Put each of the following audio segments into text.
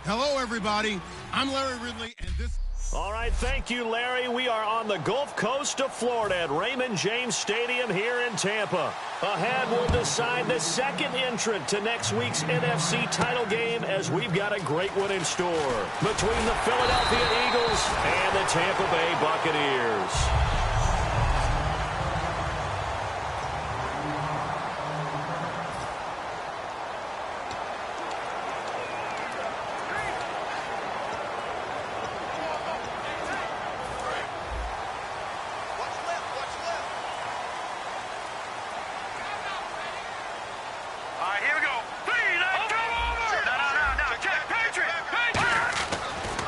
Hello, everybody. I'm Larry Ridley, and this... All right, thank you, Larry. We are on the Gulf Coast of Florida at Raymond James Stadium here in Tampa. Ahead, we'll decide the second entrant to next week's NFC title game, as we've got a great one in store between the Philadelphia Eagles and the Tampa Bay Buccaneers.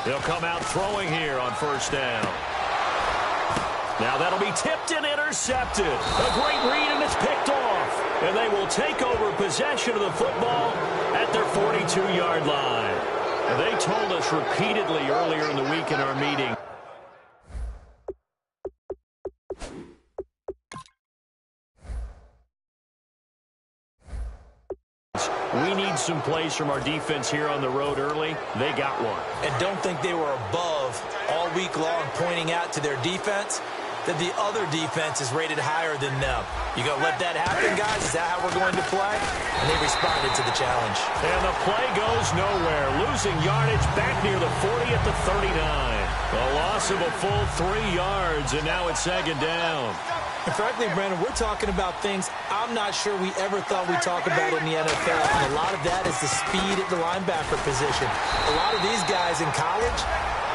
They'll come out throwing here on first down. Now that'll be tipped and intercepted. A great read, and it's picked off. And they will take over possession of the football at their 42-yard line. And they told us repeatedly earlier in the week in our meeting, we need some plays from our defense here on the road early. They got one. And don't think they were above all week long, pointing out to their defense that the other defense is rated higher than them. You going to let that happen, guys? Is that how we're going to play? And they responded to the challenge. And the play goes nowhere. Losing yardage back near the 40 at the 39. A loss of a full 3 yards, and now it's second down. And frankly, Brandon, we're talking about things I'm not sure we ever thought we'd talk about in the NFL. And a lot of that is the speed at the linebacker position. A lot of these guys in college,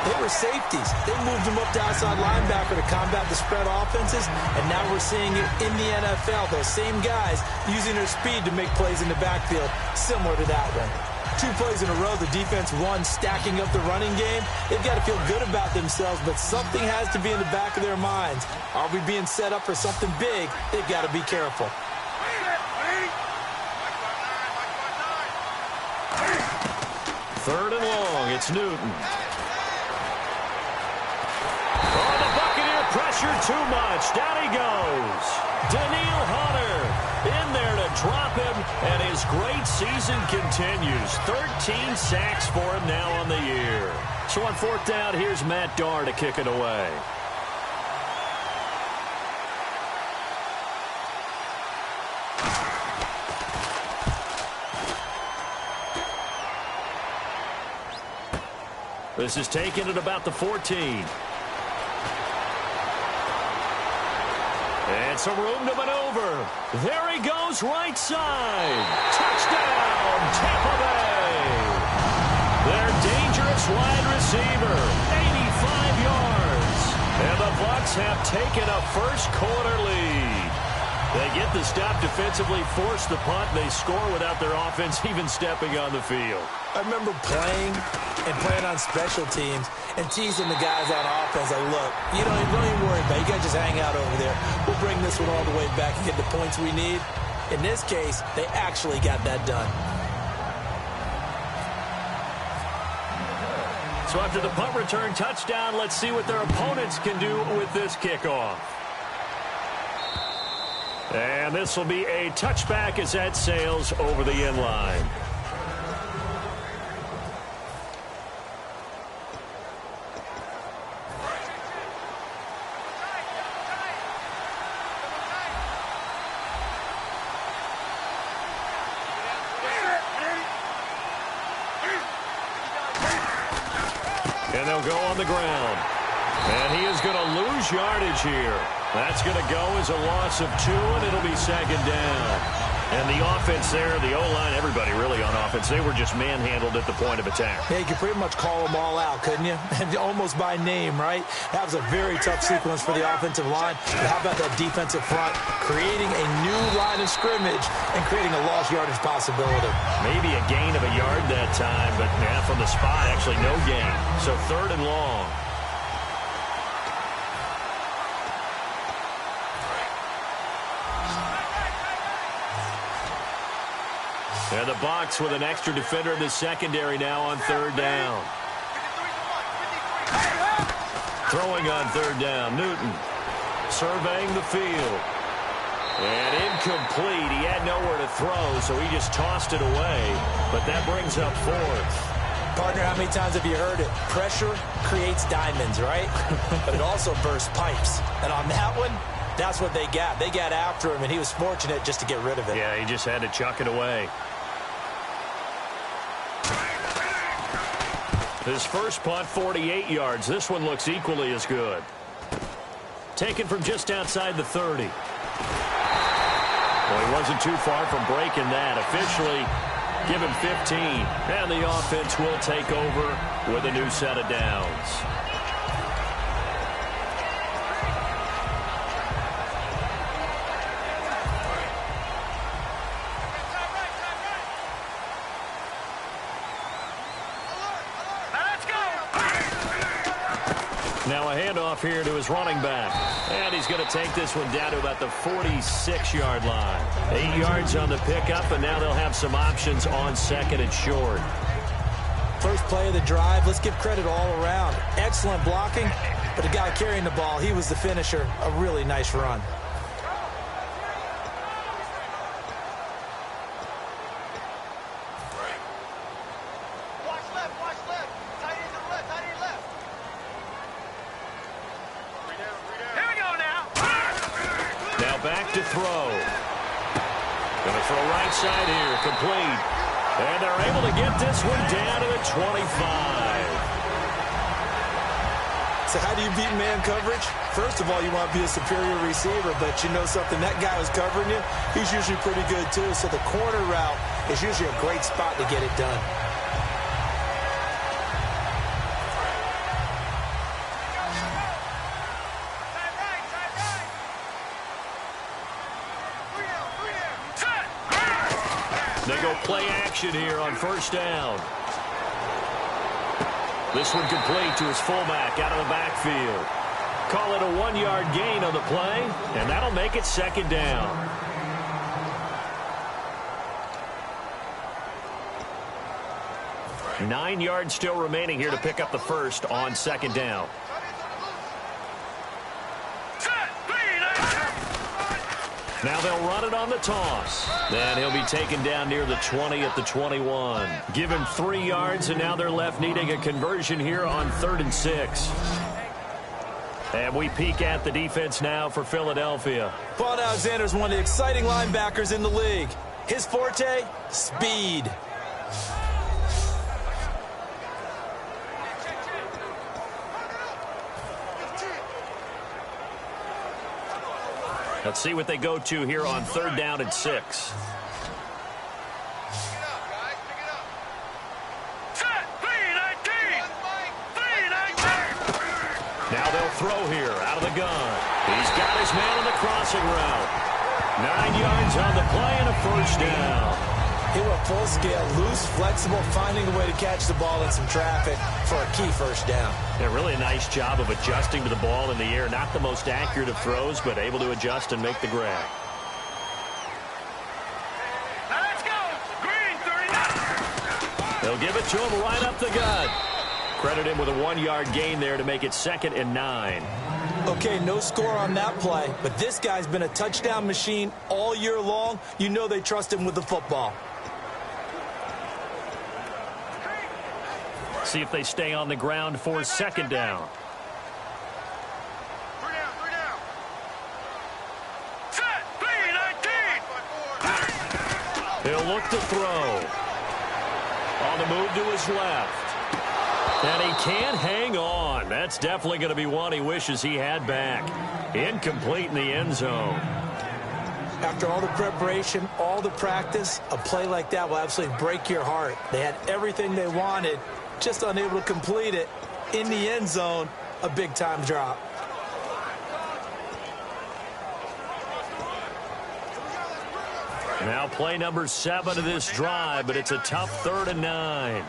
they were safeties. They moved them up to outside linebacker to combat the spread offenses. And now we're seeing it in the NFL. Those same guys using their speed to make plays in the backfield, similar to that one. 2 plays in a row, the defense won, stacking up the running game. They've got to feel good about themselves, but something has to be in the back of their minds. Are we being set up for something big? They've got to be careful. Third and long, it's Newton. Oh, the Buccaneer pressure too much. Down he goes. Danielle Hunter in there to drop him, and his great season continues. 13 sacks for him now on the year. So on fourth down, here's Matt Darr to kick it away. This is taken at about the 14. And some room to maneuver. There he goes, right side. Touchdown, Tampa Bay. Their dangerous wide receiver, 85 yards. And the Bucs have taken a first-quarter lead. They get the stop defensively, force the punt. They score without their offense even stepping on the field. I remember playing on special teams and teasing the guys on offense. Like, look, don't even worry about it. You guys just hang out over there. We'll bring this one all the way back and get the points we need. In this case, they actually got that done. So after the punt return touchdown, let's see what their opponents can do with this kickoff. And this will be a touchback as that sails over the end line. And they'll go on the ground. And he is going to lose yardage here. That's going to go as a loss of 2, and it'll be second down. And the offense there, the O-line, everybody really on offense, they were just manhandled at the point of attack. Yeah, you could pretty much call them all out, couldn't you? Almost by name, right? That was a very tough sequence for the offensive line. But how about that defensive front creating a new line of scrimmage and creating a lost yardage possibility? Maybe a gain of a yard that time, but from the spot, actually no gain. So third and long. And the Bucs with an extra defender in the secondary now on third down. Throwing on third down, Newton surveying the field. And incomplete. He had nowhere to throw, so he just tossed it away. But that brings up fourth. Partner, how many times have you heard it? Pressure creates diamonds, right? But it also bursts pipes. And on that one, that's what they got. They got after him, and he was fortunate just to get rid of it. Yeah, he just had to chuck it away. His first punt, 48 yards. This one looks equally as good. Taken from just outside the 30. Well, he wasn't too far from breaking that. Officially, give him 15. And the offense will take over with a new set of downs. Now a handoff here to his running back. And he's going to take this one down to about the 46-yard line. 8 yards on the pickup, and now they'll have some options on second and short. First play of the drive, let's give credit all around. Excellent blocking, but the guy carrying the ball, he was the finisher. A really nice run. Back to throw. Going to throw right side here, complete. And they're able to get this one down to the 25. So how do you beat man coverage? First of all, you want to be a superior receiver, but you know something, that guy who's covering you, he's usually pretty good too. So the corner route is usually a great spot to get it done. They go play action here on first down. This one complete to his fullback out of the backfield. Call it a 1-yard gain on the play, and that'll make it second down. Nine yards still remaining here to pick up the first on second down. Now they'll run it on the toss. Then he'll be taken down near the 20 at the 21. Give him 3 yards, and now they're left needing a conversion here on 3rd and 6. And we peek at the defense now for Philadelphia. Paul Alexander's one of the exciting linebackers in the league. His forte, speed. Let's see what they go to here on 3rd down and 6. Now they'll throw here out of the gun. He's got his man on the crossing route. 9 yards on the play and a first down. He went full scale, loose, flexible, finding a way to catch the ball in some traffic for a key first down. Yeah, really a nice job of adjusting to the ball in the air. Not the most accurate of throws, but able to adjust and make the grab. Let's go! Green, 39! They'll give it to him right up the gut. Credit him with a 1-yard gain there to make it 2nd and 9. Okay, no score on that play, but this guy's been a touchdown machine all year long. You know they trust him with the football. See if they stay on the ground for 2nd down. Three down. Set, B-19! He'll look to throw. On the move to his left. And he can't hang on. That's definitely going to be one he wishes he had back. Incomplete in the end zone. After all the preparation, all the practice, a play like that will absolutely break your heart. They had everything they wanted, just unable to complete it. In the end zone, a big-time drop. Now play number 7 of this drive, but it's a tough 3rd and 9.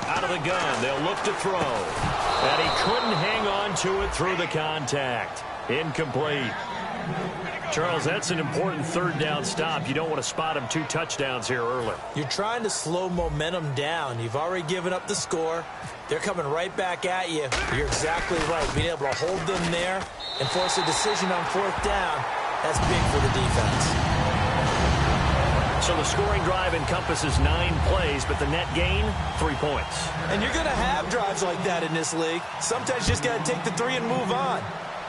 Out of the gun, they'll look to throw. And he couldn't hang on to it through the contact. Incomplete. Charles, that's an important 3rd down stop. You don't want to spot him 2 touchdowns here early. You're trying to slow momentum down. You've already given up the score. They're coming right back at you. You're exactly right. Being able to hold them there and force a decision on 4th down, that's big for the defense. So the scoring drive encompasses 9 plays, but the net gain, 3 points. And you're going to have drives like that in this league. Sometimes you just got to take the 3 and move on.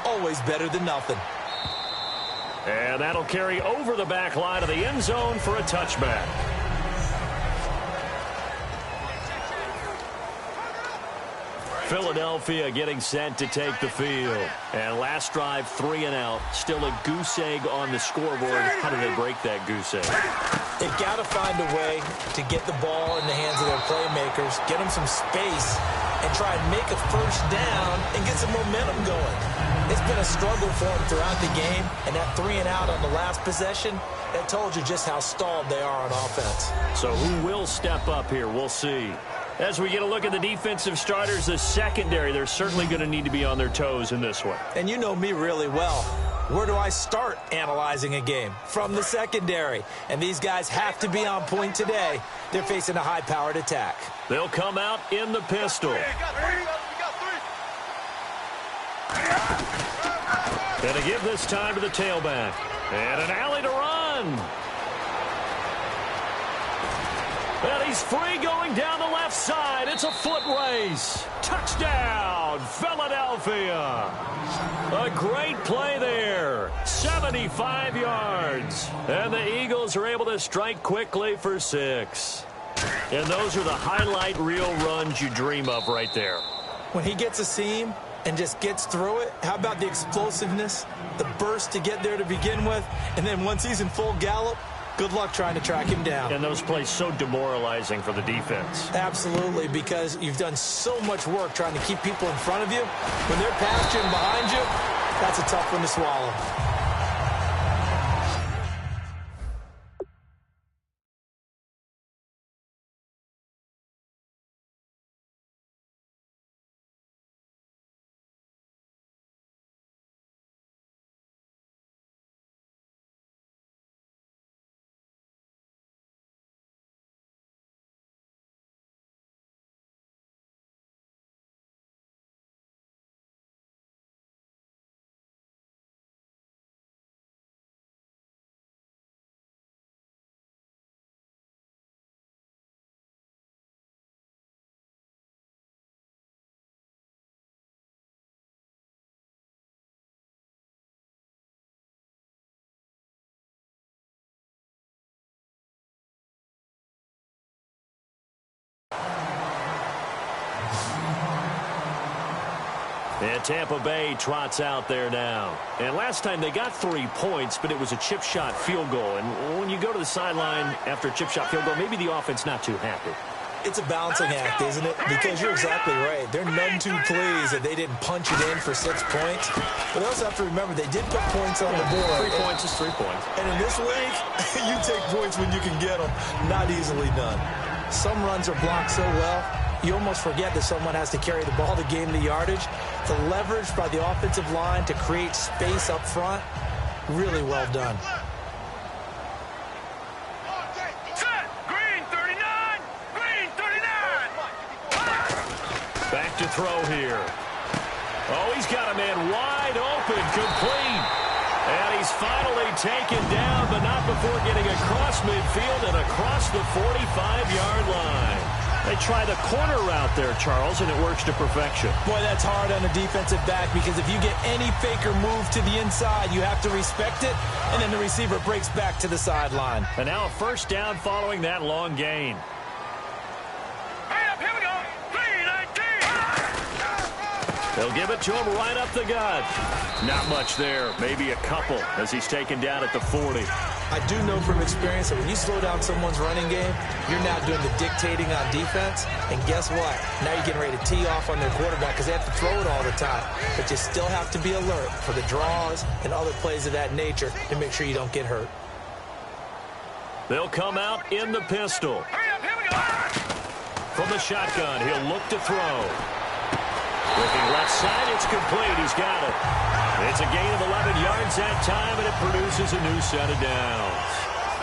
Always better than nothing. And that'll carry over the back line of the end zone for a touchback. Philadelphia getting set to take the field. And last drive, 3 and out. Still a goose egg on the scoreboard. How do they break that goose egg? They've got to find a way to get the ball in the hands of their playmakers, get them some space, and try and make a first down and get some momentum going. It's been a struggle for them throughout the game, and that 3 and out on the last possession, that told you just how stalled they are on offense. So who will step up here? We'll see. As we get a look at the defensive starters, the secondary, they're certainly going to need to be on their toes in this one. And you know me really well. Where do I start analyzing a game? From the secondary. And these guys have to be on point today. They're facing a high-powered attack. They'll come out in the pistol. And to give this time to the tailback. And an alley to run. And he's free going down the left side. It's a foot race. Touchdown, Philadelphia. A great play there. 75 yards. And the Eagles are able to strike quickly for 6. And those are the highlight reel runs you dream of right there. When he gets a seam and just gets through it, how about the explosiveness, the burst to get there to begin with, and then once he's in full gallop, good luck trying to track him down. And those plays so demoralizing for the defense. Absolutely, because you've done so much work trying to keep people in front of you. When they're past you and behind you, that's a tough one to swallow. And Tampa Bay trots out there now. And last time they got 3 points, but it was a chip shot field goal. And when you go to the sideline after a chip shot field goal, maybe the offense not too happy. It's a balancing act, isn't it? Because you're exactly right. They're none too pleased that they didn't punch it in for 6 points. But they also have to remember they did put points on the board. 3 points is 3 points. And in this league, you take points when you can get them. Not easily done. Some runs are blocked so well, you almost forget that someone has to carry the ball to gain the yardage. The leverage by the offensive line to create space up front, really well done. Back to throw here. Oh, he's got a man wide open, complete. And he's finally taken down, but not before getting across midfield and across the 45-yard line. They try the corner route there, Charles, and it works to perfection. Boy, that's hard on a defensive back because if you get any fake or move to the inside, you have to respect it, and then the receiver breaks back to the sideline. And now a first down following that long gain. Here we go. 3-19. They'll give it to him right up the gut. Not much there, maybe a couple as he's taken down at the 40. I do know from experience that when you slow down someone's running game, you're now doing the dictating on defense. And guess what? Now you're getting ready to tee off on their quarterback because they have to throw it all the time. But you still have to be alert for the draws and other plays of that nature to make sure you don't get hurt. They'll come out in the pistol. Hurry up, here we go. From the shotgun, he'll look to throw. Looking left side, it's complete. He's got it. It's a gain of 11 yards that time, and it produces a new set of downs.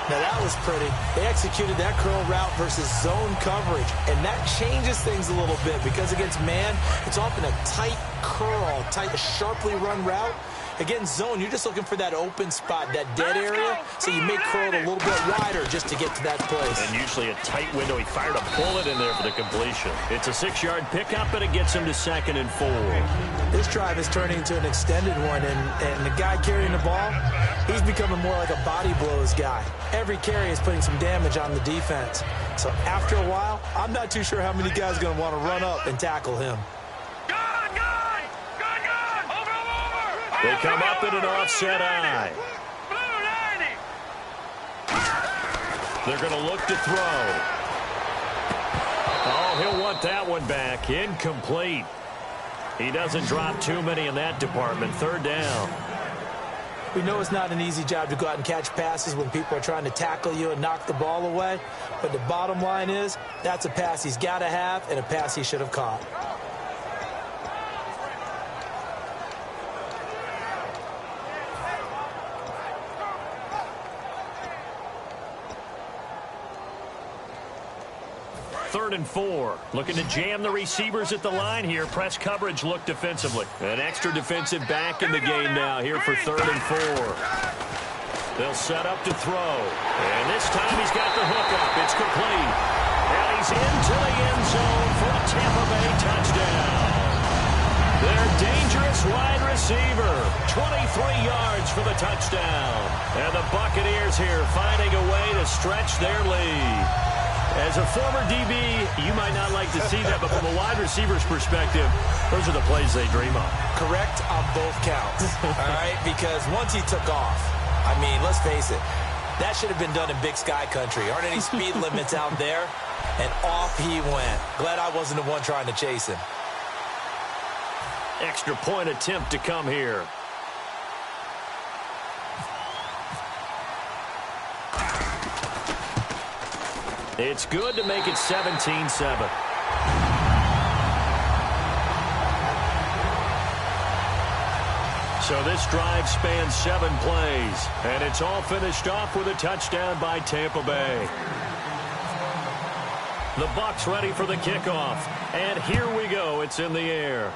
Now, that was pretty. They executed that curl route versus zone coverage, and that changes things a little bit because against man, it's often a tight curl, tight, sharply run route. Against zone, you're just looking for that open spot, that dead area, so you may curl it a little bit wider just to get to that place. And usually a tight window. He fired a bullet in there for the completion. It's a 6-yard pickup, and it gets him to 2nd and 4. This drive is turning into an extended one, and the guy carrying the ball, he's becoming more like a body blows guy. Every carry is putting some damage on the defense. So after a while, I'm not too sure how many guys are going to want to run up and tackle him. They come up in an offset eye. They're going to look to throw. Oh, he'll want that one back. Incomplete. He doesn't drop too many in that department. 3rd down. We know it's not an easy job to go out and catch passes when people are trying to tackle you and knock the ball away. But the bottom line is, that's a pass he's got to have and a pass he should have caught. Third and 4. Looking to jam the receivers at the line here. Press coverage look defensively. An extra defensive back in the game now here for 3rd and 4. They'll set up to throw. And this time he's got the hook up. It's complete. And he's into the end zone for a Tampa Bay touchdown. Their dangerous wide receiver. 23 yards for the touchdown. And the Buccaneers here finding a way to stretch their lead. As a former DB, you might not like to see that, but from a wide receiver's perspective, those are the plays they dream of. Correct on both counts, all right? Because once he took off, I mean, let's face it, that should have been done in Big Sky country. Aren't any speed limits out there? And off he went. Glad I wasn't the one trying to chase him. Extra point attempt to come here. It's good to make it 17-7. So this drive spans 7 plays, and it's all finished off with a touchdown by Tampa Bay. The Bucs ready for the kickoff, and here we go. It's in the air.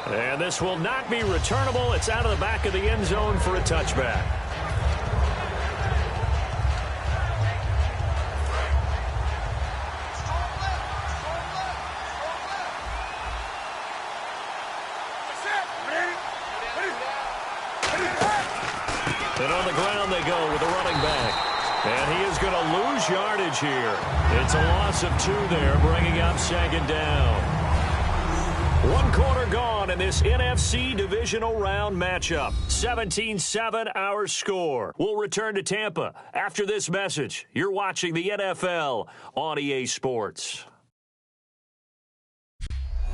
And this will not be returnable. It's out of the back of the end zone for a touchback. And on the ground they go with the running back. And he is going to lose yardage here. It's a loss of 2 there, bringing up 2nd down. 1 quarter gone in this NFC divisional round matchup. 17-7 our score. We'll return to Tampa after this message. You're watching the NFL on EA Sports.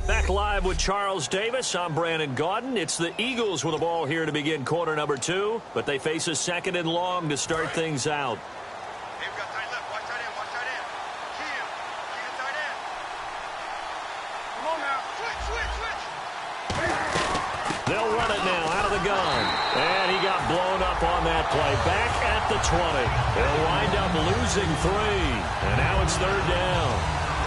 Back live with Charles Davis. I'm Brandon Gaudin. It's the Eagles with the ball here to begin quarter number 2, but they face a 2nd and long to start things out. They've got tight left. Watch tight end. Watch tight end. Key him. Key him tight end. Come on now. Switch. They'll run it now out of the gun. And he got blown up on that play. Back at the 20. They'll wind up losing 3. And now it's 3rd down.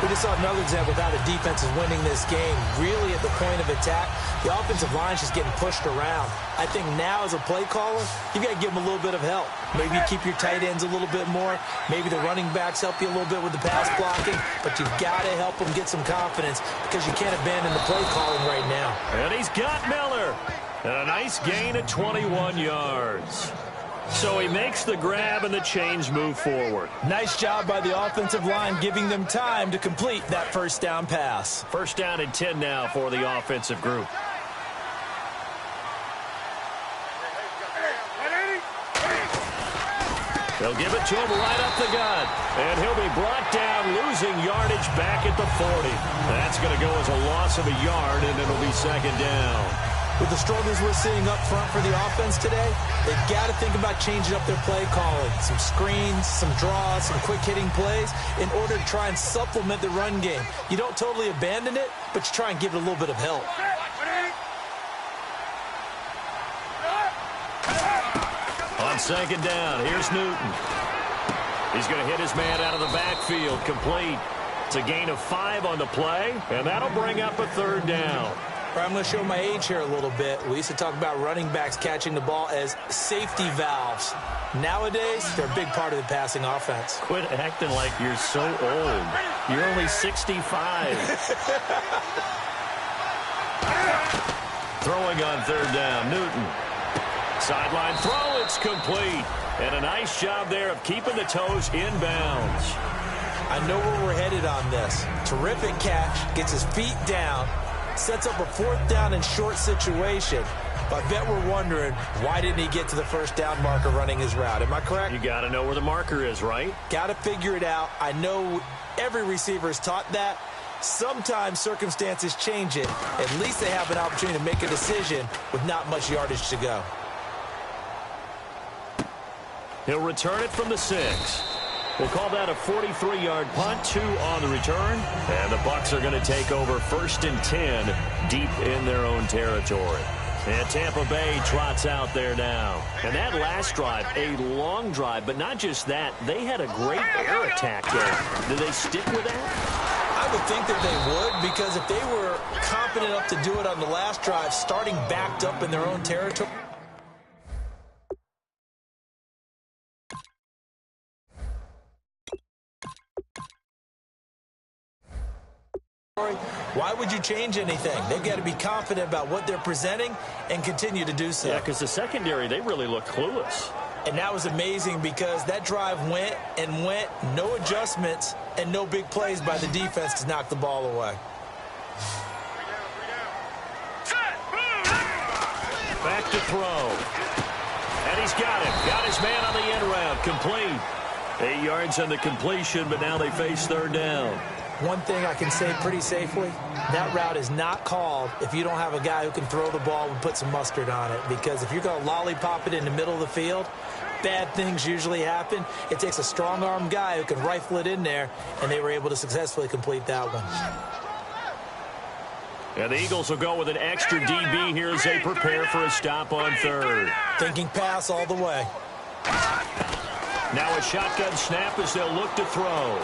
We just saw another example of how the defense is winning this game. Really at the point of attack, the offensive line is just getting pushed around. I think now as a play caller, you've got to give them a little bit of help. Maybe you keep your tight ends a little bit more. Maybe the running backs help you a little bit with the pass blocking. But you've got to help them get some confidence because you can't abandon the play calling right now. And he's got Miller. And a nice gain of 21 yards. So he makes the grab and the chains move forward. Nice job by the offensive line giving them time to complete that first down pass. 1st down and 10 now for the offensive group. They'll give it to him right up the gut. And he'll be brought down, losing yardage back at the 40. That's going to go as a loss of a yard, and it'll be 2nd down. With the struggles we're seeing up front for the offense today, they've got to think about changing up their play calling. Some screens, some draws, some quick-hitting plays in order to try and supplement the run game. You don't totally abandon it, but you try and give it a little bit of help. On 2nd down, here's Newton. He's going to hit his man out of the backfield, complete. It's a gain of 5 on the play, and that'll bring up a 3rd down. I'm going to show my age here a little bit. We used to talk about running backs catching the ball as safety valves. Nowadays, they're a big part of the passing offense. Quit acting like you're so old. You're only 65. Throwing on third down, Newton. Sideline throw, it's complete. And a nice job there of keeping the toes in bounds. I know where we're headed on this. Terrific catch, gets his feet down, sets up a fourth down and short situation. But I bet we're wondering, why didn't he get to the first down marker running his route? Am I correct? You got to know where the marker is, right? Got to figure it out. I know every receiver is taught that. Sometimes circumstances change it. At least they have an opportunity to make a decision with not much yardage to go. He'll return it from the 6. We'll call that a 43-yard punt, 2 on the return. And the Bucs are going to take over 1st and 10 deep in their own territory. And Tampa Bay trots out there now. And that last drive, a long drive, but not just that. They had a great air attack there. Did they stick with that? I would think that they would, because if they were confident enough to do it on the last drive, starting backed up in their own territory, why would you change anything? They've got to be confident about what they're presenting and continue to do so. Yeah, because the secondary, they really looked clueless. And that was amazing because that drive went and went, no adjustments and no big plays by the defense to knock the ball away. Back to throw. And he's got him. Got his man on the end round. Complete. 8 yards on the completion, but now they face third down. One thing I can say pretty safely, that route is not called if you don't have a guy who can throw the ball and put some mustard on it. Because if you're going to lollipop it in the middle of the field, bad things usually happen. It takes a strong-arm guy who can rifle it in there, and they were able to successfully complete that one. And the Eagles will go with an extra DB here as they prepare for a stop on third. Thinking pass all the way. Now a shotgun snap as they'll look to throw.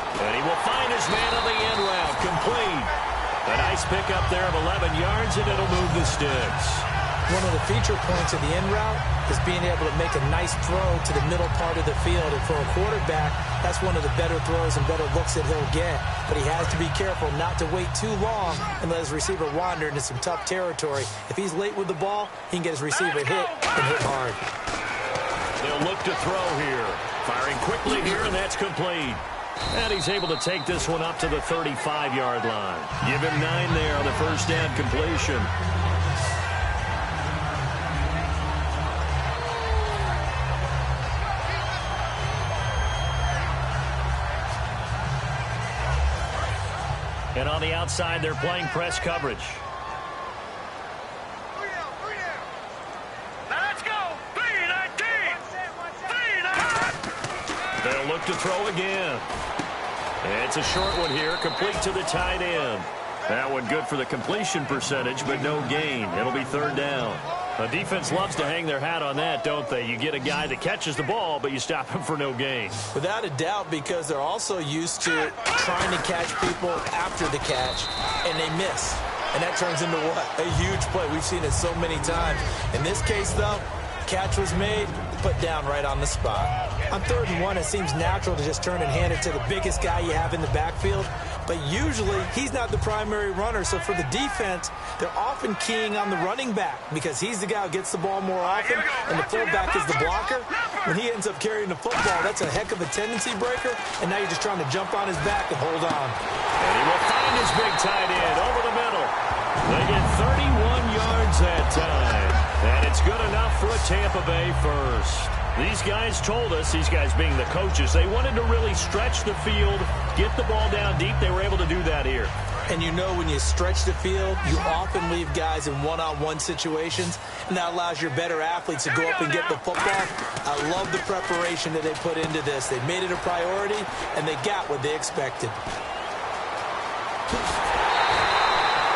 And he will find his man on the end route. Complete. A nice pickup there of 11 yards, and it'll move the sticks. One of the feature points of the end route is being able to make a nice throw to the middle part of the field. And for a quarterback, that's one of the better throws and better looks that he'll get. But he has to be careful not to wait too long and let his receiver wander into some tough territory. If he's late with the ball, he can get his receiver hit and hit hard. They'll look to throw here. Firing quickly here, and that's complete. And he's able to take this one up to the 35-yard line. Give him 9 there on the first down completion. And on the outside, they're playing press coverage. They'll look to throw again. And it's a short one here, complete to the tight end. That one good for the completion percentage, but no gain. It'll be third down. The defense loves to hang their hat on that, don't they? You get a guy that catches the ball, but you stop him for no gain. Without a doubt, because they're also used to trying to catch people after the catch, and they miss. And that turns into what? A huge play. We've seen it so many times. In this case, though, catch was made, put down right on the spot. On 3rd and 1, it seems natural to just turn and hand it to the biggest guy you have in the backfield. But usually, he's not the primary runner. So for the defense, they're often keying on the running back because he's the guy who gets the ball more often, and the fullback is the blocker. When he ends up carrying the football, that's a heck of a tendency breaker, and now you're just trying to jump on his back and hold on. And he will find his big tight end over the middle. They get 31 yards that time. And it's good enough for a Tampa Bay first. These guys told us, these guys being the coaches, they wanted to really stretch the field, get the ball down deep. They were able to do that here. And you know when you stretch the field, you often leave guys in one-on-one situations, and that allows your better athletes to go up and get the football. I love the preparation that they put into this. They made it a priority, and they got what they expected.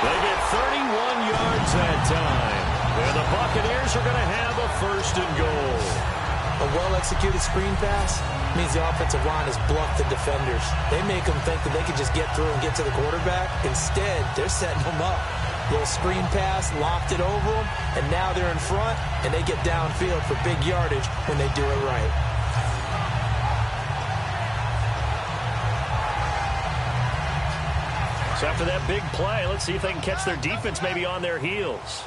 They get 31 yards that time. And the Buccaneers are going to have a 1st and goal. A well-executed screen pass means the offensive line has bluffed the defenders. They make them think that they can just get through and get to the quarterback. Instead, they're setting them up. Little screen pass, lopped it over them, and now they're in front, and they get downfield for big yardage when they do it right. So after that big play, let's see if they can catch their defense maybe on their heels.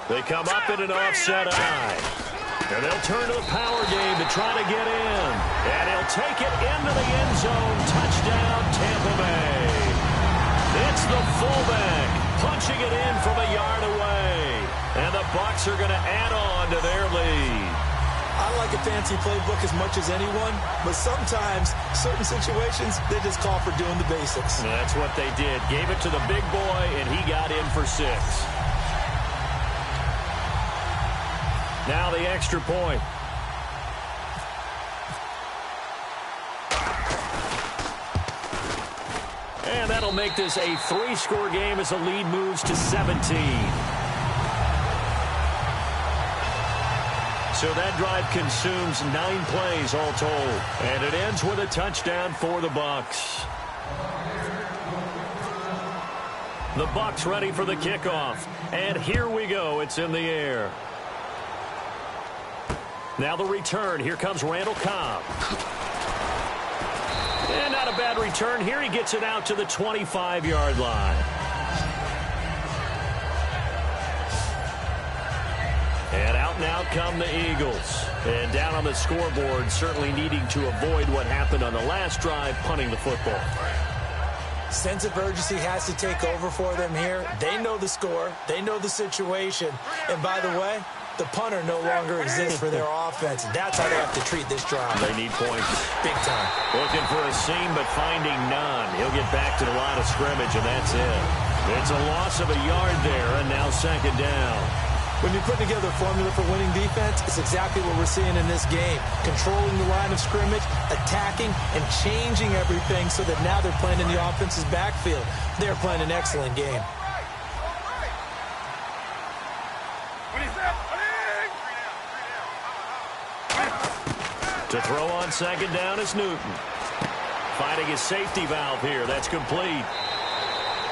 They come up in an offset eye. And they'll turn to the power game to try to get in. And he'll take it into the end zone. Touchdown, Tampa Bay. It's the fullback punching it in from a yard away. And the Bucs are going to add on to their lead. I like a fancy playbook as much as anyone, but sometimes certain situations, they just call for doing the basics. And that's what they did. Gave it to the big boy, and he got in for 6. Now the extra point. And that'll make this a 3-score game as the lead moves to 17. So that drive consumes 9 plays all told. And it ends with a touchdown for the Bucs. The Bucs ready for the kickoff. And here we go. It's in the air. Now the return. Here comes Randall Cobb. And not a bad return here. He gets it out to the 25-yard line. And out and out come the Eagles. And down on the scoreboard, certainly needing to avoid what happened on the last drive, punting the football. Sense of urgency has to take over for them here. They know the score. They know the situation. And by the way, the punter no longer exists for their offense. That's how they have to treat this drive. They need points. Big time. Looking for a seam, but finding none. He'll get back to the line of scrimmage, and that's it. It's a loss of a yard there, and now 2nd down. When you put together a formula for winning defense, it's exactly what we're seeing in this game. Controlling the line of scrimmage, attacking, and changing everything so that now they're playing in the offense's backfield. They're playing an excellent game. To throw on 2nd down is Newton. Finding his safety valve here. That's complete.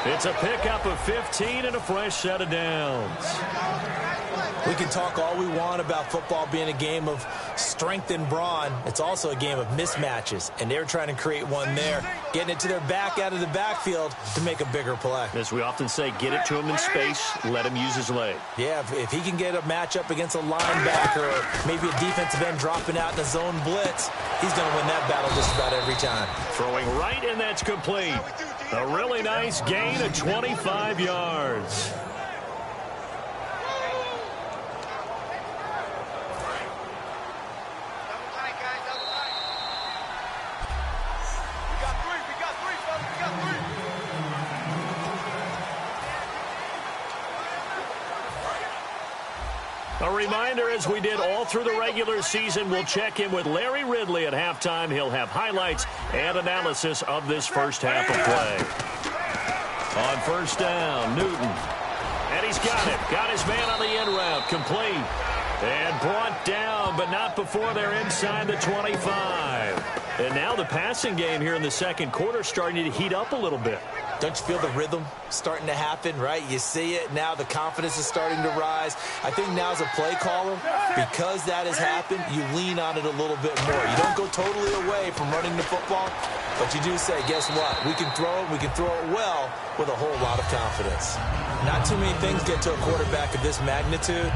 It's a pickup of 15 and a fresh set of downs. We can talk all we want about football being a game of strength and brawn. It's also a game of mismatches, and they're trying to create one there, getting it to their back out of the backfield to make a bigger play. As we often say, get it to him in space, let him use his leg. Yeah, if he can get a matchup against a linebacker or maybe a defensive end dropping out in a zone blitz, he's going to win that battle just about every time. Throwing right, and that's complete. A really nice gain of 25 yards. A reminder, as we did all through the regular season, we'll check in with Larry Ridley at halftime. He'll have highlights and analysis of this first half of play. On 1st down, Newton. And he's got it. Got his man on the in route. Complete. And brought down, but not before they're inside the 25. And now the passing game here in the 2nd quarter starting to heat up a little bit. Don't you feel the rhythm starting to happen, right? You see it now. The confidence is starting to rise. I think now as a play caller, because that has happened, you lean on it a little bit more. You don't go totally away from running the football, but you do say, guess what? We can throw it. We can throw it well with a whole lot of confidence. Not too many things get to a quarterback of this magnitude,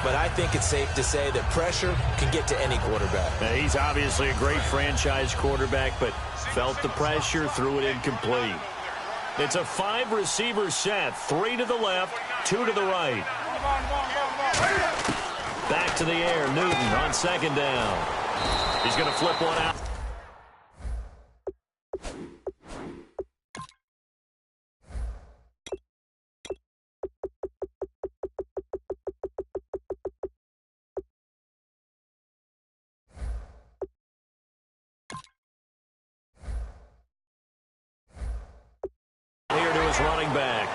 but I think it's safe to say that pressure can get to any quarterback. Now, he's obviously a great franchise quarterback, but felt the pressure, threw it incomplete. It's a 5-receiver set, 3 to the left, 2 to the right. Back to the air, Newton on 2nd down. He's going to flip one out. Here to his running back.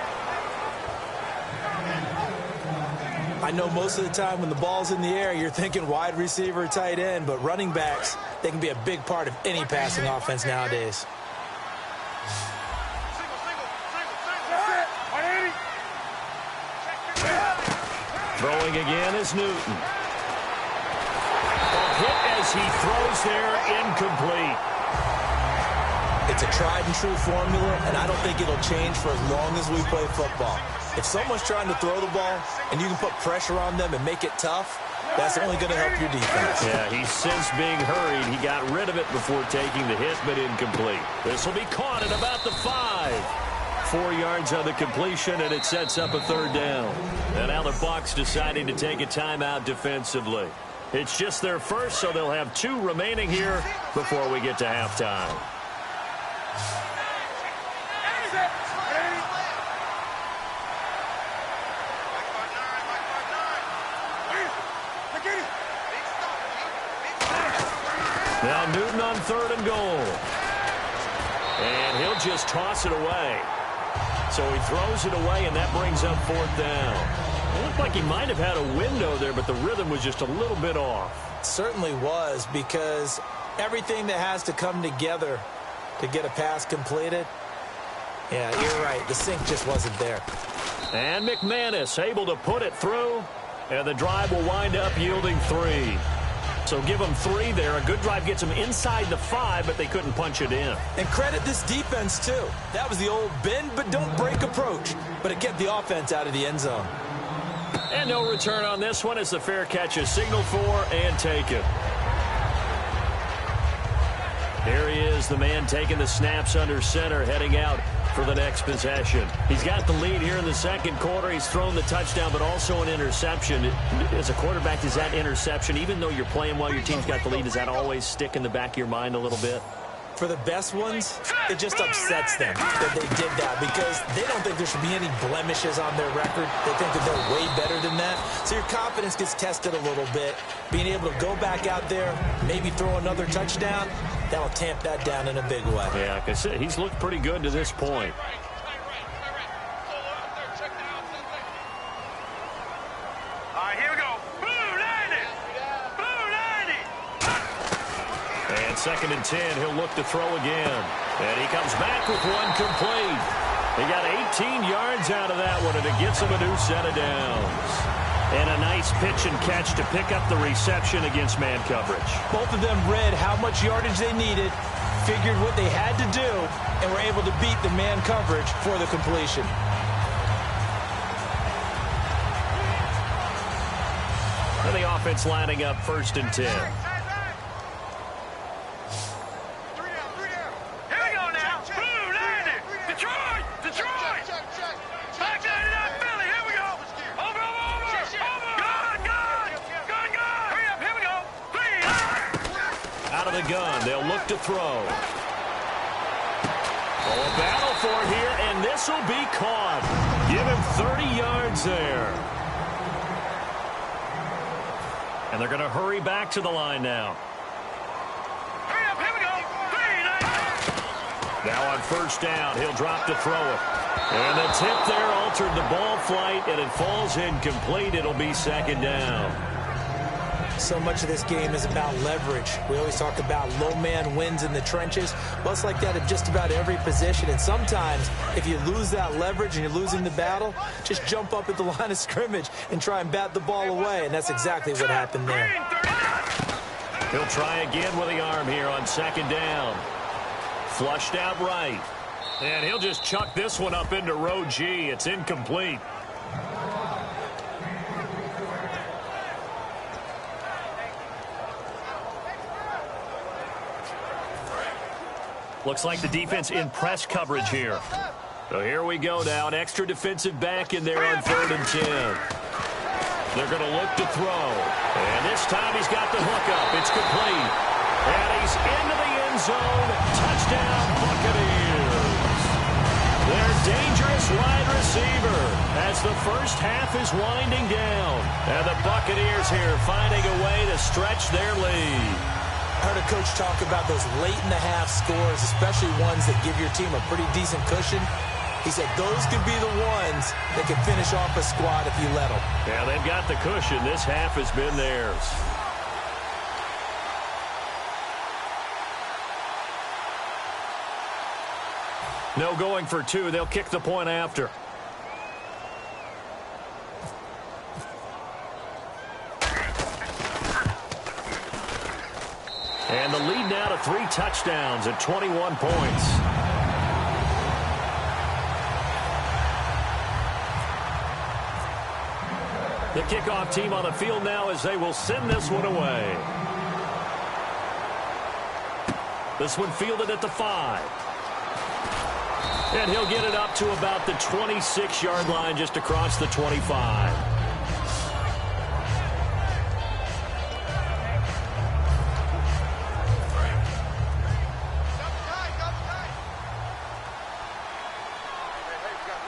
I know most of the time when the ball's in the air, you're thinking wide receiver, tight end, but running backs, they can be a big part of any passing offense nowadays. Throwing again is Newton. Hit as he throws there, incomplete. It's a tried-and-true formula, and I don't think it'll change for as long as we play football. If someone's trying to throw the ball and you can put pressure on them and make it tough, that's only going to help your defense. Yeah, he's since being hurried. He got rid of it before taking the hit, but incomplete. This will be caught at about the 5. 4 yards on the completion, and it sets up a 3rd down. And now the Bucs deciding to take a timeout defensively. It's just their first, so they'll have 2 remaining here before we get to halftime. Now Newton on 3rd and goal. And he'll just toss it away. So he throws it away, and that brings up 4th down. It looked like he might have had a window there, but the rhythm was just a little bit off. It certainly was, because everything that has to come together to get a pass completed, yeah, you're right. The sync just wasn't there. And McManus able to put it through, and the drive will wind up yielding 3. So give them 3 there. A good drive gets them inside the 5, but they couldn't punch it in. And credit this defense, too. That was the old bend but don't break approach, but it kept the offense out of the end zone. And no return on this one as the fair catch is signaled for and taken. Here he is, the man taking the snaps under center, heading out for the next possession. He's got the lead here in the 2nd quarter. He's thrown the touchdown, but also an interception. As a quarterback, does that interception, even though you're playing while your team's got the lead, does that always stick in the back of your mind a little bit? For the best ones, it just upsets them that they did that, because they don't think there should be any blemishes on their record. They think that they're way better than that. So your confidence gets tested a little bit. Being able to go back out there, maybe throw another touchdown, that'll tamp that down in a big way. Yeah, like I said, he's looked pretty good to this point. All right, here we go. Blue 90. Blue 90. And 2nd and 10, he'll look to throw again. And he comes back with one complete. He got 18 yards out of that one, and it gets him a new set of downs. And a nice pitch and catch to pick up the reception against man coverage. Both of them read how much yardage they needed, figured what they had to do, and were able to beat the man coverage for the completion. And the offense lining up 1st and 10. The gun. They'll look to throw. Oh, a battle for it here, and this will be caught. Give him 30 yards there. And they're going to hurry back to the line now. Hurry up, here we go. Now on 1st down, he'll drop to throw it. And the tip there altered the ball flight, and it falls incomplete. It'll be 2nd down. So much of this game is about leverage. We always talk about low man wins in the trenches. Well, it's like that in just about every position. And sometimes, if you lose that leverage and you're losing the battle, just jump up at the line of scrimmage and try and bat the ball away. And that's exactly what happened there. He'll try again with the arm here on 2nd down. Flushed out right. And he'll just chuck this one up into row G. It's incomplete. Looks like the defense in press coverage here. So here we go now. An extra defensive back in there on 3rd and 10. They're going to look to throw. And this time he's got the hook up. It's complete. And he's into the end zone. Touchdown, Buccaneers. Their dangerous wide receiver as the first half is winding down. And the Buccaneers here finding a way to stretch their lead. I heard a coach talk about those late-in-the-half scores, especially ones that give your team a pretty decent cushion. He said those could be the ones that can finish off a squad if you let them. Yeah, they've got the cushion. This half has been theirs. No going for 2. They'll kick the point after. And the lead now to 3 touchdowns at 21 points. The kickoff team on the field now as they will send this one away. This one fielded at the 5. And he'll get it up to about the 26-yard line just across the 25.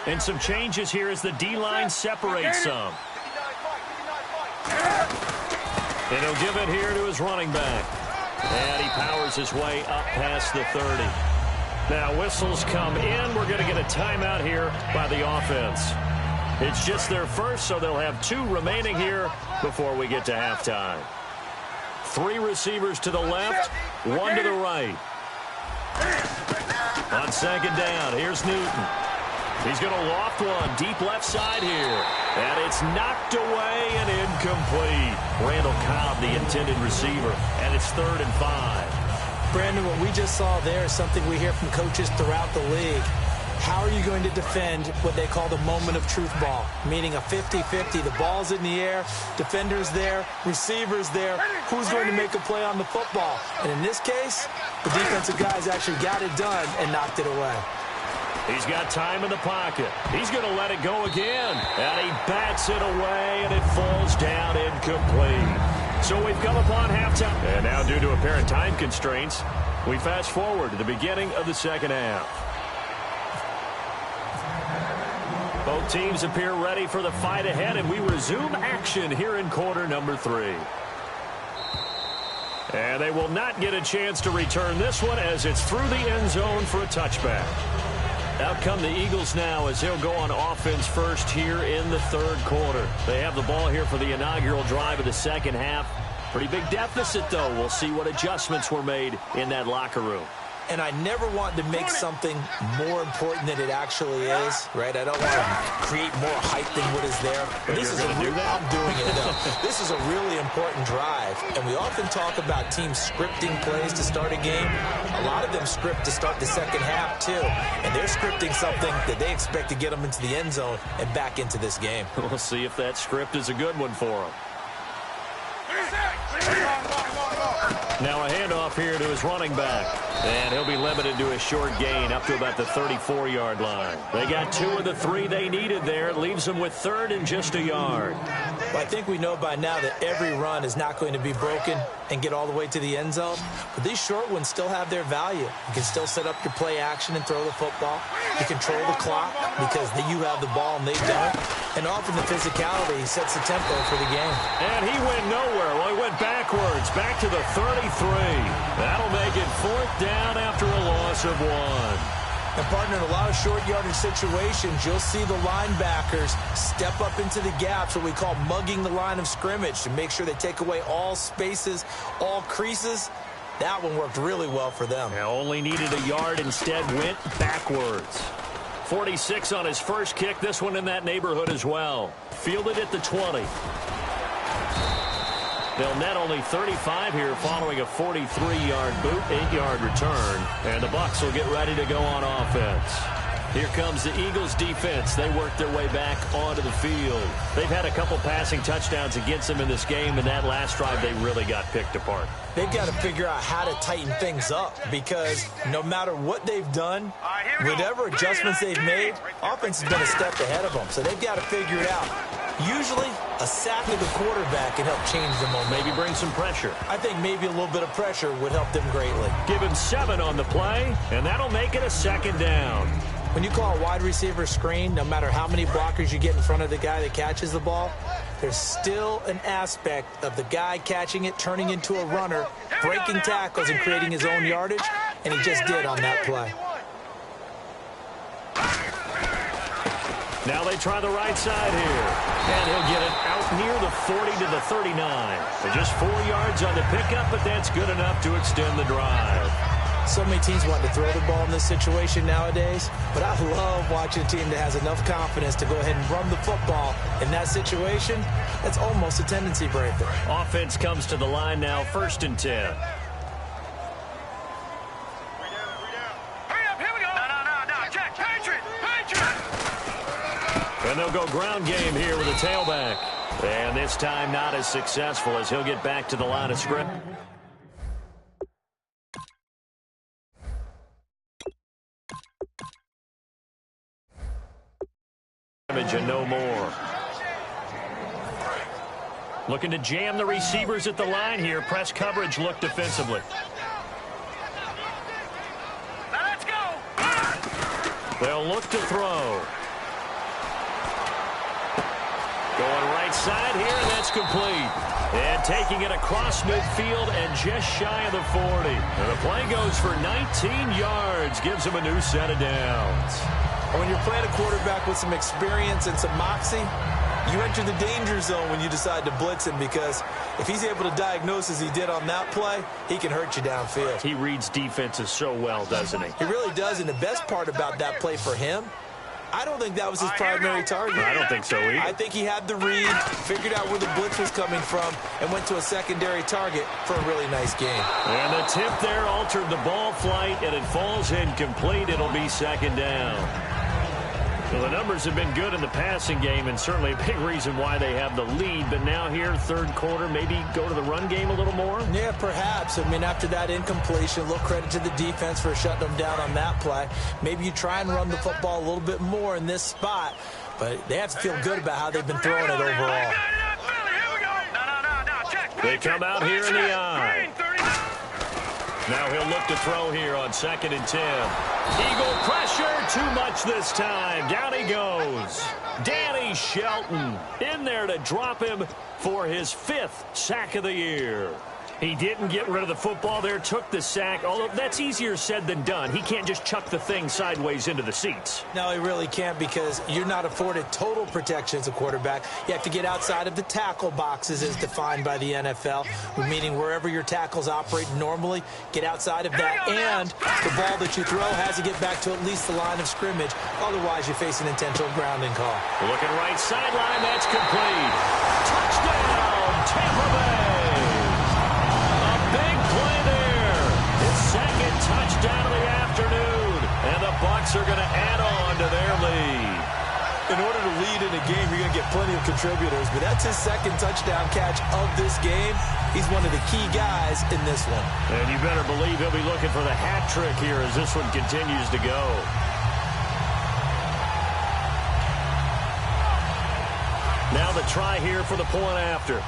And some changes here as the D-line separates some. And he'll give it here to his running back. And he powers his way up past the 30. Now whistles come in. We're going to get a timeout here by the offense. It's just their first, so they'll have 2 remaining here before we get to halftime. 3 receivers to the left, 1 to the right. On second down, here's Newton. He's going to loft one deep left side here. And it's knocked away and incomplete. Randall Cobb, the intended receiver. And it's 3rd and 5. Brandon, what we just saw there is something we hear from coaches throughout the league. How are you going to defend what they call the moment of truth ball? Meaning a 50-50. The ball's in the air, defender's there, receiver's there. Who's going to make a play on the football? And in this case, the defensive guys actually got it done and knocked it away. He's got time in the pocket. He's going to let it go again. And he bats it away, and it falls down incomplete. So we've come upon halftime. And now, due to apparent time constraints, we fast forward to the beginning of the second half. Both teams appear ready for the fight ahead, and we resume action here in quarter number 3. And they will not get a chance to return this one as it's through the end zone for a touchback. Out come the Eagles now as they'll go on offense first here in the 3rd quarter. They have the ball here for the inaugural drive of the second half. Pretty big deficit, though. We'll see what adjustments were made in that locker room. And I never want to make something more important than it actually is, right? I don't want to create more hype than what is there. But this is I'm doing it, though. This is a really important drive. And we often talk about teams scripting plays to start a game. A lot of them script to start the second half, too. And they're scripting something that they expect to get them into the end zone and back into this game. We'll see if that script is a good one for them. Now a handoff here to his running back. And he'll be limited to a short gain up to about the 34-yard line. They got 2 of the 3 they needed there. It leaves them with 3rd and just a yard. Well, I think we know by now that every run is not going to be broken and get all the way to the end zone. But these short ones still have their value. You can still set up your play action and throw the football. You control the clock because you have the ball and they don't. And often the physicality sets the tempo for the game. And he went nowhere. Well, he went backwards, back to the 33. That'll make it 4th down after a loss of 1. And, partner, in a lot of short yardage situations, you'll see the linebackers step up into the gaps, what we call mugging the line of scrimmage, to make sure they take away all spaces, all creases. That one worked really well for them. Now only needed a yard, instead went backwards. 46 on his first kick, this one in that neighborhood as well. Fielded at the 20. They'll net only 35 here following a 43-yard boot, 8-yard return. And the Bucs will get ready to go on offense. Here comes the Eagles defense. They work their way back onto the field. They've had a couple passing touchdowns against them in this game, and that last drive they really got picked apart. They've got to figure out how to tighten things up because no matter what they've done, whatever adjustments they've made, offense has been a step ahead of them. So they've got to figure it out. Usually, a sack of the quarterback can help change the momentum. Maybe bring some pressure. I think maybe a little bit of pressure would help them greatly. Give him 7 on the play, and that'll make it a 2nd down. When you call a wide receiver screen, no matter how many blockers you get in front of the guy that catches the ball, there's still an aspect of the guy catching it, turning into a runner, breaking tackles and creating his own yardage, and he just did on that play. Now they try the right side here. And he'll get it out near the 40 to the 39. Just 4 yards on the pickup, but that's good enough to extend the drive. So many teams want to throw the ball in this situation nowadays, but I love watching a team that has enough confidence to go ahead and run the football in that situation. That's almost a tendency breaker. Offense comes to the line now, 1st and 10. And they'll go ground game here with a tailback. And this time not as successful as he'll get back to the line of scrimmage. And no more. Looking to jam the receivers at the line here. Press coverage look defensively. Now let's go. They'll look to throw. Going right side here, and that's complete. And taking it across midfield and just shy of the 40. And the play goes for 19 yards. Gives him a new set of downs. When you're playing a quarterback with some experience and some moxie, you enter the danger zone when you decide to blitz him, because if he's able to diagnose as he did on that play, he can hurt you downfield. He reads defenses so well, doesn't he? He really does, and the best part about that play for him, I don't think that was his primary target. I don't think so either. I think he had the read, figured out where the blitz was coming from, and went to a secondary target for a really nice game. And the tip there altered the ball flight, and it falls incomplete. It'll be second down. Well, the numbers have been good in the passing game, and certainly a big reason why they have the lead. But now here, third quarter, maybe go to the run game a little more? Yeah, perhaps. I mean, after that incompletion, a little credit to the defense for shutting them down on that play. Maybe you try and run the football a little bit more in this spot, but they have to feel good about how they've been throwing it overall. They come out here in the eye. Now he'll look to throw here on 2nd and 10. Eagle pressure, too much this time. Down he goes. Danny Shelton in there to drop him for his 5th sack of the year. He didn't get rid of the football there, took the sack, although that's easier said than done. He can't just chuck the thing sideways into the seats. No, he really can't, because you're not afforded total protection as a quarterback. You have to get outside of the tackle boxes as defined by the NFL, meaning wherever your tackles operate normally, get outside of that, and the ball that you throw has to get back to at least the line of scrimmage. Otherwise, you face an intentional grounding call. Looking right sideline, that's complete. Touchdown, Tampa Bay. Second touchdown of the afternoon, and the Bucs are going to add on to their lead. In order to lead in a game, you're going to get plenty of contributors, but that's his 2nd touchdown catch of this game. He's one of the key guys in this one. And you better believe he'll be looking for the hat trick here as this one continues to go. Now the try here for the point after.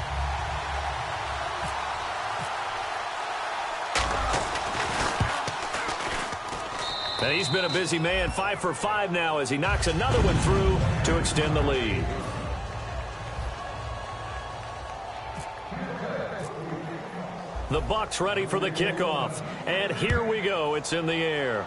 And he's been a busy man, 5 for 5 now as he knocks another one through to extend the lead. The Bucs ready for the kickoff. And here we go. It's in the air.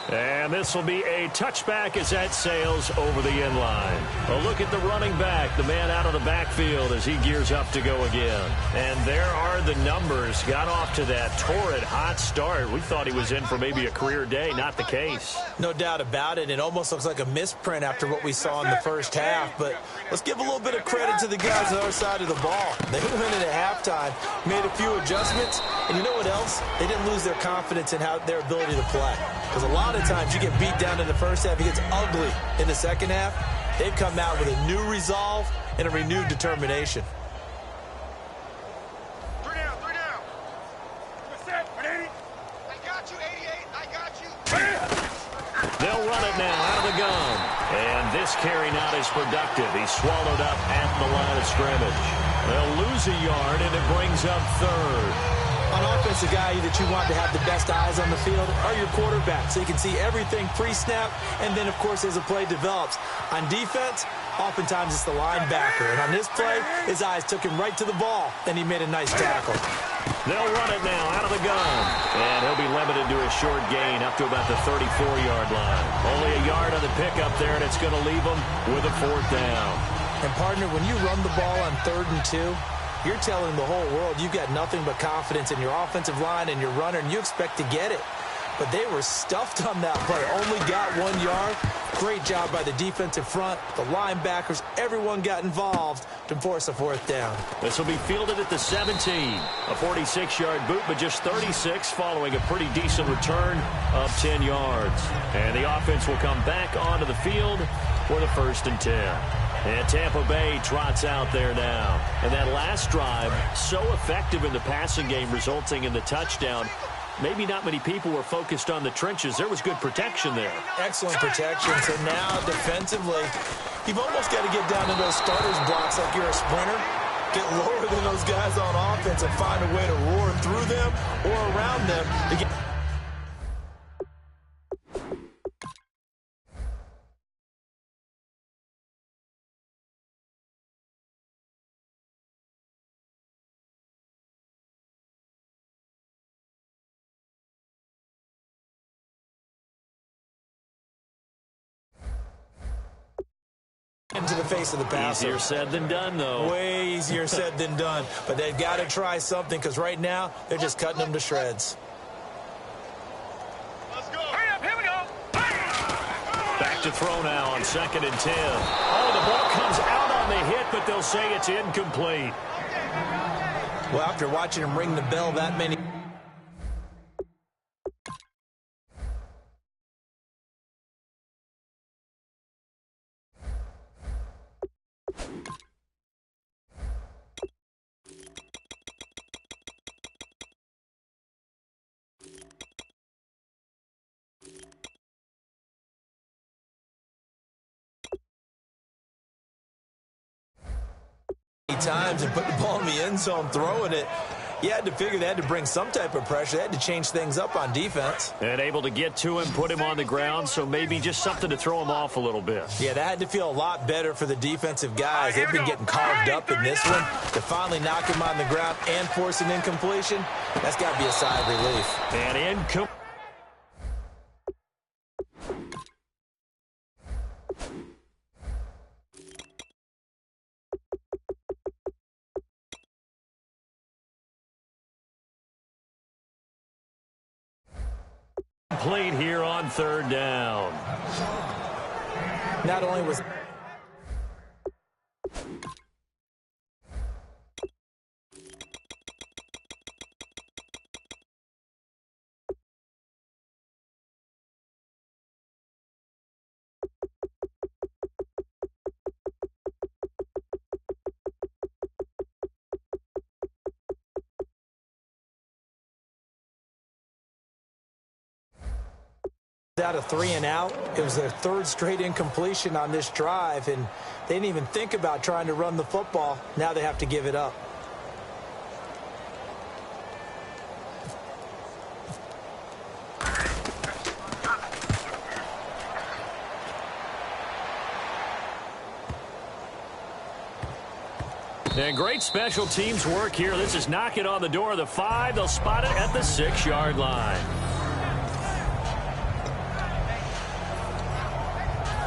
And this will be a touchback as that sails over the end line. A look at the running back, the man out of the backfield as he gears up to go again. And there are the numbers. Got off to that torrid hot start. We thought he was in for maybe a career day. Not the case. No doubt about it. It almost looks like a misprint after what we saw in the first half. But let's give a little bit of credit to the guys on our side of the ball. They went in at halftime, made a few adjustments, and you know what else? They didn't lose their confidence in their ability to play. Because a lot of times you get beat down in the first half, it gets ugly in the second half. They've come out with a new resolve and a renewed determination. 3 down, 3 down. Set, 180. I got you, 88. I got you. They'll run it now out of the gun. And this carry not as productive. He's swallowed up at the line of scrimmage. They'll lose a yard, and it brings up 3rd. On offense, the guy that you want to have the best eyes on the field are your quarterbacks, so you can see everything pre-snap, and then, of course, as the play develops. On defense, oftentimes it's the linebacker, and on this play, his eyes took him right to the ball, and he made a nice tackle. They'll run it now out of the gun, and he'll be limited to a short gain up to about the 34-yard line. Only a yard on the pickup there, and it's going to leave him with a 4th down. And, partner, when you run the ball on 3rd and 2, you're telling the whole world you've got nothing but confidence in your offensive line and your runner, and you expect to get it. but they were stuffed on that play. Only got 1 yard. Great job by the defensive front, the linebackers, everyone got involved to force a 4th down. This will be fielded at the 17. A 46-yard boot, but just 36 following a pretty decent return of 10 yards. And the offense will come back onto the field for the 1st and 10. And Tampa Bay trots out there now. And that last drive, so effective in the passing game, resulting in the touchdown. Maybe not many people were focused on the trenches. There was good protection there. Excellent protection. So now, defensively, you've almost got to get down to those starters blocks like you're a sprinter. Get lower than those guys on offense and find a way to roar through them or around them to get... into the face of the passer. Easier said than done, though. Way easier said than done. But they've got to try something because right now they're just cutting them to shreds. Let's go. Hurry up, here we go. Back to throw now on 2nd and 10. Oh, the ball comes out on the hit, but they'll say it's incomplete. Well, after watching him ring the bell that many... times and put the ball in the end zone throwing it, you had to figure they had to bring some type of pressure. They had to change things up on defense. And able to get to him, put him on the ground, so maybe just something to throw him off a little bit. Yeah, that had to feel a lot better for the defensive guys. They've been getting carved up in this one. To finally knock him on the ground and force an incompletion, that's got to be a sigh of relief. And incomplete. Complete here on 3rd down. Not only was... out of 3 and out. It was their 3rd straight incompletion on this drive, and they didn't even think about trying to run the football. Now they have to give it up. And great special teams work here. This is knock it on the door of the 5. They'll spot it at the 6-yard line.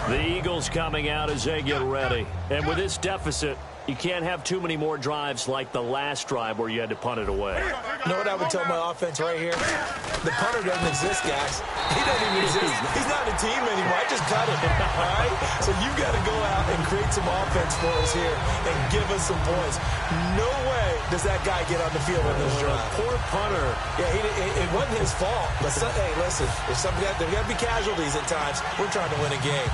The Eagles coming out as they get ready. And with this deficit, you can't have too many more drives like the last drive where you had to punt it away. You know what I would tell my offense right here? The punter doesn't exist, guys. He doesn't even exist. He's not a team anymore. I just cut him, all right? So you've got to go out and create some offense for us here and give us some points. No way does that guy get on the field on this drive. Poor punter. Yeah, it wasn't his fault. But hey, listen, there's got to be casualties at times. We're trying to win a game.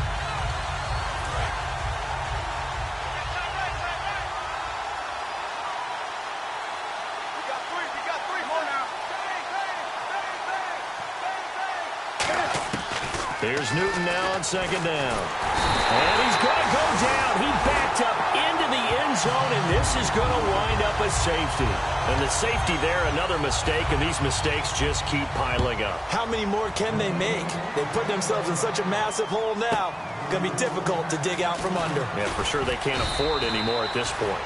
Here's Newton now on 2nd down. And he's going to go down. He backed up into the end zone, and this is going to wind up a safety. And the safety there, another mistake, and these mistakes just keep piling up. How many more can they make? They put themselves in such a massive hole now. It's going to be difficult to dig out from under. Yeah, for sure they can't afford anymore at this point.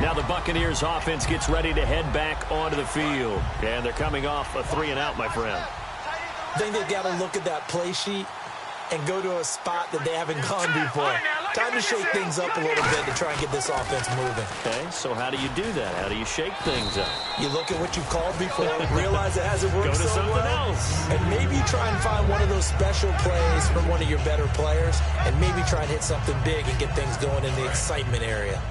Now the Buccaneers offense gets ready to head back onto the field. And they're coming off a 3 and out, my friend. I think they've got to look at that play sheet and go to a spot that they haven't gone before. Time to shake things up a little bit to try and get this offense moving. Okay, so how do you do that? How do you shake things up? You look at what you called before, realize it hasn't worked Go to so something well, else. and maybe try and find one of those special plays from one of your better players, and maybe try and hit something big and get things going in the excitement area.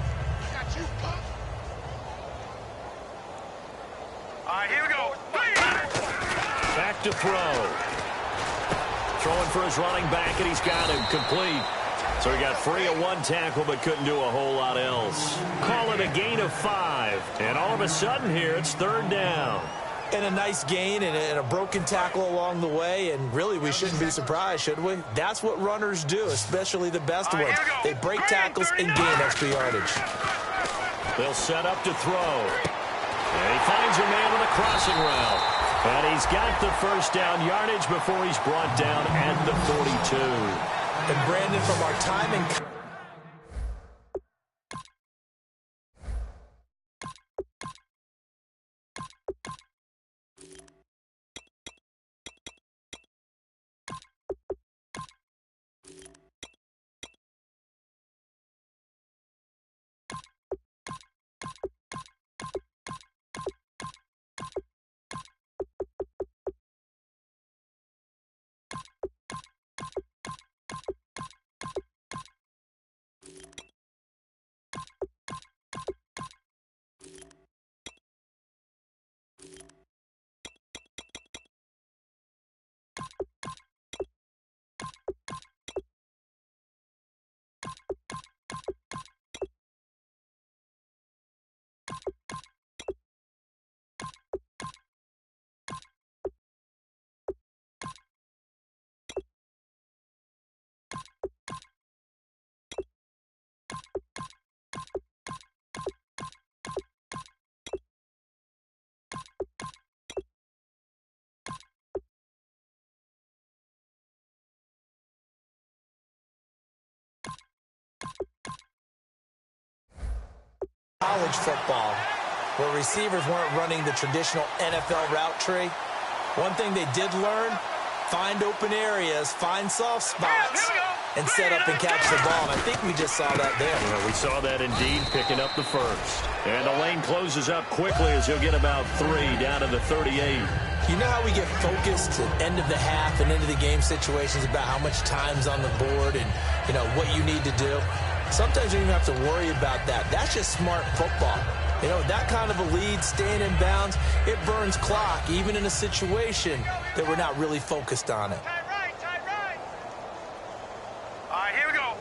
All right, here we go. Back to throw. Throwing for his running back, and he's got him complete. So he got free of one tackle, but couldn't do a whole lot else. Call it a gain of 5. And all of a sudden here, it's 3rd down. And a nice gain and a broken tackle along the way, and really we shouldn't be surprised, should we? That's what runners do, especially the best ones. They break tackles and gain extra yardage. They'll set up to throw. And he finds a man with a crossing route. And he's got the first down yardage before he's brought down at the 42. And Brandon, from our time in college football, where receivers weren't running the traditional NFL route tree, one thing they did learn, find open areas, find soft spots, and set up and catch the ball. And I think we just saw that there. Well, we saw that indeed, picking up the first. And the lane closes up quickly as he'll get about 3 down to the 38. You know how we get focused at end of the half and into the game situations about how much time's on the board and, you know, what you need to do? Sometimes you don't even have to worry about that. That's just smart football. You know, that kind of a lead, staying in bounds, it burns clock, even in a situation that we're not really focused on it. Tight right, tight right. All right, here we go.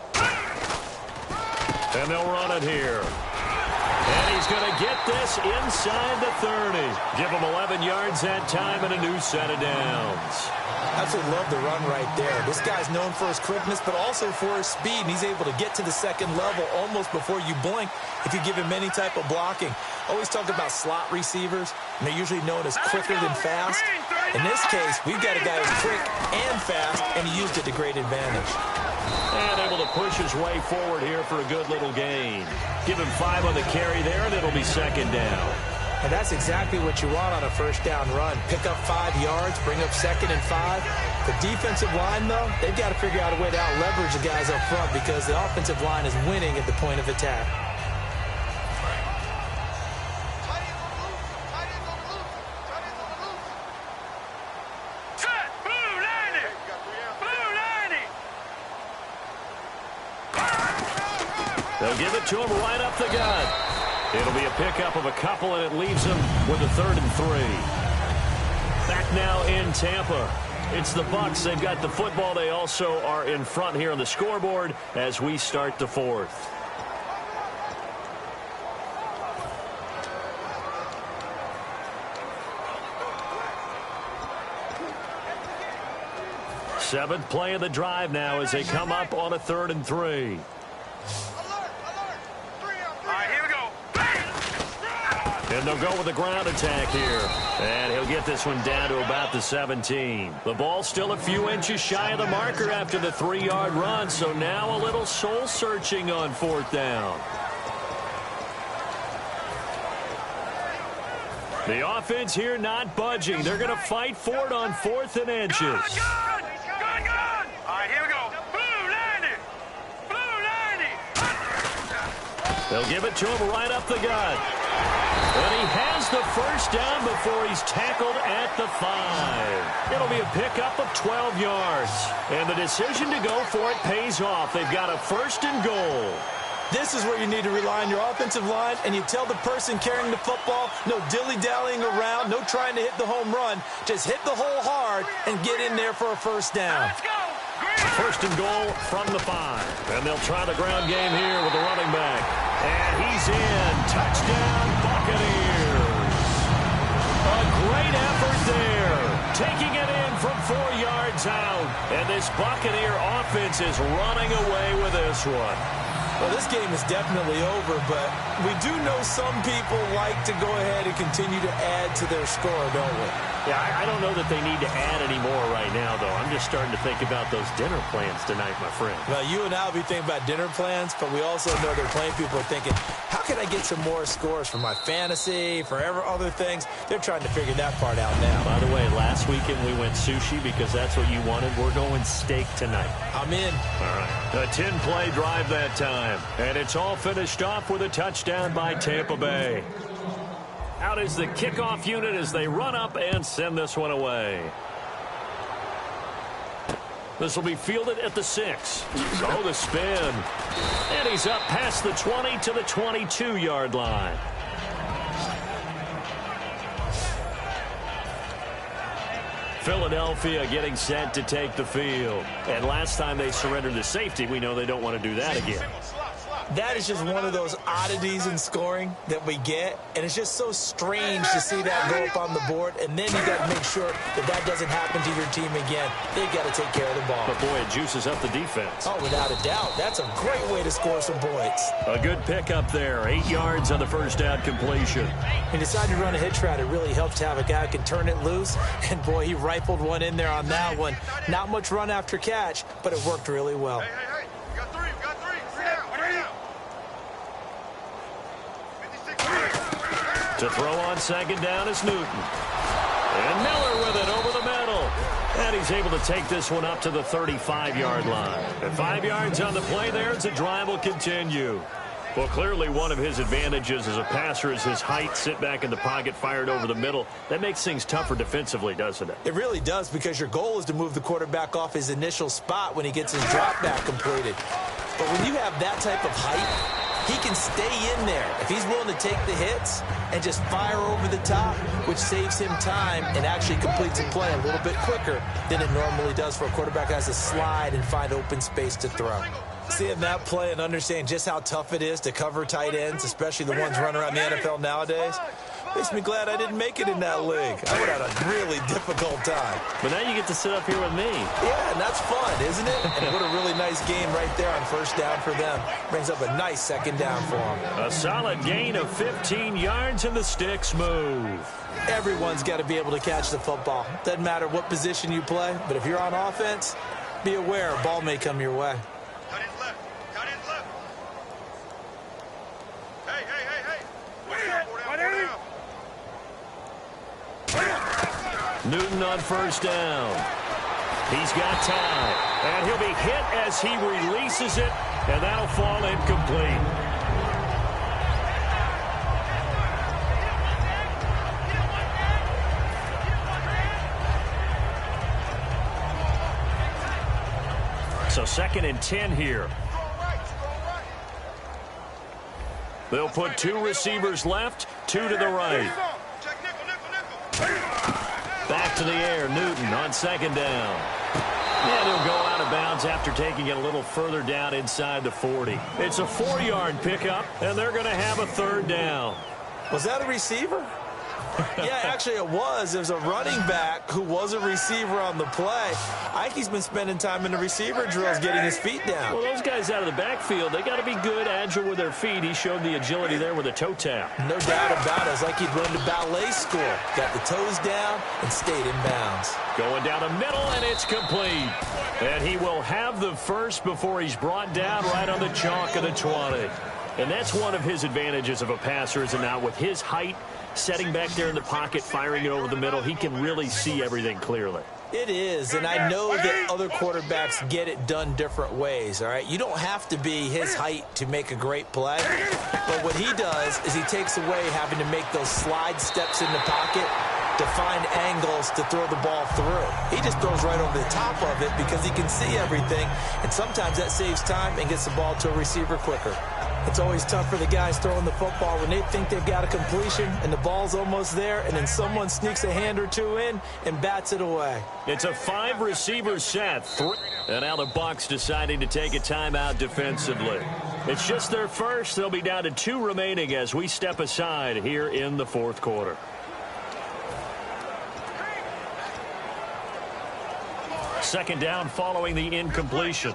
And they'll run it here. And he's going to get this inside the 30. Give him 11 yards that time and a new set of downs. Absolutely love the run right there. This guy's known for his quickness, but also for his speed, and he's able to get to the second level almost before you blink if you give him any type of blocking. Always talk about slot receivers, and they're usually known as quicker than fast. In this case, we've got a guy who's quick and fast, and he used it to great advantage. And able to push his way forward here for a good little gain. Give him 5 on the carry there, and it'll be 2nd down. And that's exactly what you want on a first down run. Pick up 5 yards, bring up 2nd and 5. The defensive line, though, they've got to figure out a way to out-leverage the guys up front because the offensive line is winning at the point of attack. Set, blue 90. Blue 90. They'll give it to him right up the gut. It'll be a pickup of a couple, and it leaves them with a 3rd and 3. Back now in Tampa. It's the Bucs. They've got the football. They also are in front here on the scoreboard as we start the 4th. Seventh play of the drive now as they come up on a 3rd and 3. And they'll go with the ground attack here. And he'll get this one down to about the 17. The ball's still a few inches shy of the marker after the 3-yard run. So now a little soul searching on 4th down. The offense here not budging. They're going to fight for it on 4th and inches. Good. All right, here we go. Blue 90. Blue 90. They'll give it to him right up the gut. And he has the first down before he's tackled at the 5. It'll be a pickup of 12 yards. And the decision to go for it pays off. They've got a first and goal. This is where you need to rely on your offensive line, and you tell the person carrying the football, no dilly-dallying around, no trying to hit the home run. Just hit the hole hard and get in there for a first down. Let's go. First and goal from the 5. And they'll try the ground game here with the running back. And he's in. Touchdown, Buccaneers. A great effort there. Taking it in from 4 yards out. And this Buccaneer offense is running away with this one. Well, this game is definitely over, but we do know some people like to go ahead and continue to add to their score, don't we? Yeah, I don't know that they need to add any more right now, though. I'm just starting to think about those dinner plans tonight, my friend. Well, you and I will be thinking about dinner plans, but we also know they're playing people are thinking, how can I get some more scores for my fantasy, for other things? They're trying to figure that part out now. By the way, last weekend we went sushi because that's what you wanted. We're going steak tonight. I'm in. All right. A 10-play drive that time. And it's all finished off with a touchdown by Tampa Bay. Out is the kickoff unit as they run up and send this one away. This will be fielded at the 6. So the spin. And he's up past the 20 to the 22-yard line. Philadelphia getting set to take the field. And last time they surrendered to safety, we know they don't want to do that again. That is just one of those oddities in scoring that we get, and it's just so strange to see that go up on the board, and then you got to make sure that that doesn't happen to your team again. They've got to take care of the ball. But, boy, it juices up the defense. Oh, without a doubt. That's a great way to score some points. A good pickup there. 8 yards on the first down completion. He decided to run a hitch route. It really helped to have a guy who can turn it loose, and, boy, he rifled one in there on that one. Not much run after catch, but it worked really well. Hey, we got 3, we got 3. 3 down, 3 down. 56. To throw on second down is Newton. And Miller with it over the middle. And he's able to take this one up to the 35-yard line. And 5 yards on the play there as the drive will continue. Well, clearly one of his advantages as a passer is his height, sit back in the pocket, fired over the middle. That makes things tougher defensively, doesn't it? It really does, because your goal is to move the quarterback off his initial spot when he gets his drop back completed. But when you have that type of height, he can stay in there if he's willing to take the hits and just fire over the top, which saves him time and actually completes a play a little bit quicker than it normally does for a quarterback who has to slide and find open space to throw. Seeing that play and understanding just how tough it is to cover tight ends, especially the ones running around the NFL nowadays, makes me glad I didn't make it in that league. I would have had a really difficult time. But now you get to sit up here with me. Yeah, and that's fun, isn't it? And what a really nice game right there on first down for them. Brings up a nice second down for them. A solid gain of 15 yards and the sticks move. Everyone's got to be able to catch the football. Doesn't matter what position you play, but if you're on offense, be aware a ball may come your way. Cut in left. Cut in left. Hey. Four down. Newton on first down. He's got time. And he'll be hit as he releases it, and that'll fall incomplete. So 2nd and 10 here. They'll put 2 receivers left, 2 to the right. Back to the air, Newton on second down. And he'll go out of bounds after taking it a little further down inside the 40. It's a 4-yard pickup, and they're going to have a 3rd down. Was that a receiver? Yeah, actually it was. There's a running back who was a receiver on the play. Ike's been spending time in the receiver drills getting his feet down. Well, those guys out of the backfield, they got to be good, agile with their feet. He showed the agility there with a toe tap. No doubt about it. It's like he'd run to ballet school. Got the toes down and stayed in bounds. Going down the middle, and it's complete. And he will have the first before he's brought down right on the chalk of the 20. And that's one of his advantages of a passer, is now with his height, setting back there in the pocket, firing it over the middle, he can really see everything clearly. It is, and I know that other quarterbacks get it done different ways, all right? You don't have to be his height to make a great play, but what he does is he takes away having to make those slide steps in the pocket to find angles to throw the ball through. He just throws right over the top of it because he can see everything, and sometimes that saves time and gets the ball to a receiver quicker. It's always tough for the guys throwing the football when they think they've got a completion and the ball's almost there, and then someone sneaks a hand or two in and bats it away. It's a 5-receiver set. And now the Bucs deciding to take a timeout defensively. It's just their first. They'll be down to 2 remaining as we step aside here in the fourth quarter. Second down following the incompletion.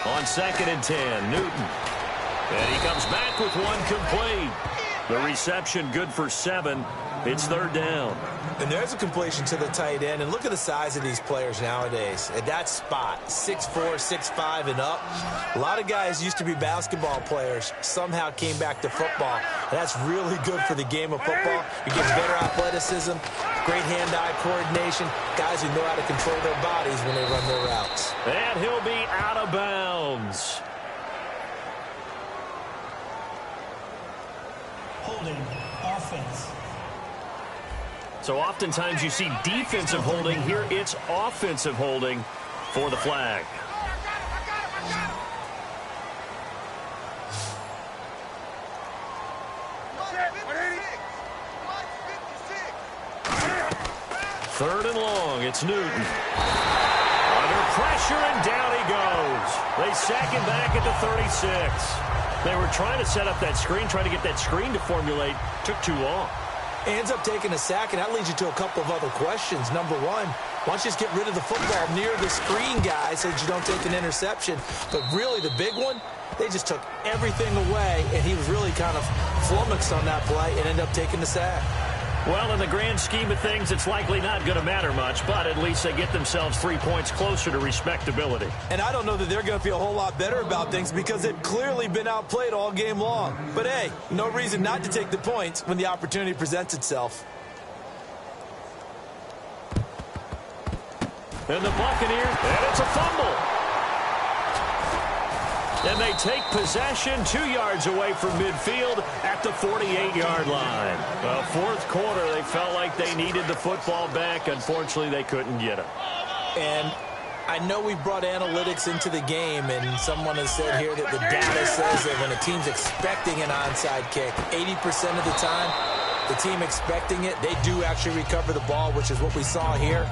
On 2nd and 10, Newton. And he comes back with one complete. The reception good for 7. It's 3rd down. And there's a completion to the tight end. And look at the size of these players nowadays. At that spot, 6'4", 6'5", and up. A lot of guys used to be basketball players, somehow came back to football. And that's really good for the game of football. You get better athleticism, great hand-eye coordination, guys who know how to control their bodies when they run their routes. And he'll be out of bounds. Holding offense. So oftentimes you see defensive holding. Here it's offensive holding for the flag. Third and long. It's Newton. Under pressure, and down he goes. They sack him back at the 36. They were trying to set up that screen, trying to get that screen to formulate. Took too long. Ends up taking a sack, and that leads you to a couple of other questions. Number one, why don't you just get rid of the football near the screen guy so that you don't take an interception? But really, the big one, they just took everything away, and he was really kind of flummoxed on that play and ended up taking the sack. Well, in the grand scheme of things, it's likely not going to matter much, but at least they get themselves 3 points closer to respectability. And I don't know that they're going to feel a whole lot better about things because they've clearly been outplayed all game long. But, hey, no reason not to take the points when the opportunity presents itself. And the Buccaneers, and it's a fumble. And they take possession 2 yards away from midfield at the 48-yard line. Well, fourth quarter, they felt like they needed the football back. Unfortunately, they couldn't get it. And I know we brought analytics into the game, and someone has said here that the data says that when a team's expecting an onside kick, 80% of the time, the team expecting it, they do actually recover the ball, which is what we saw here.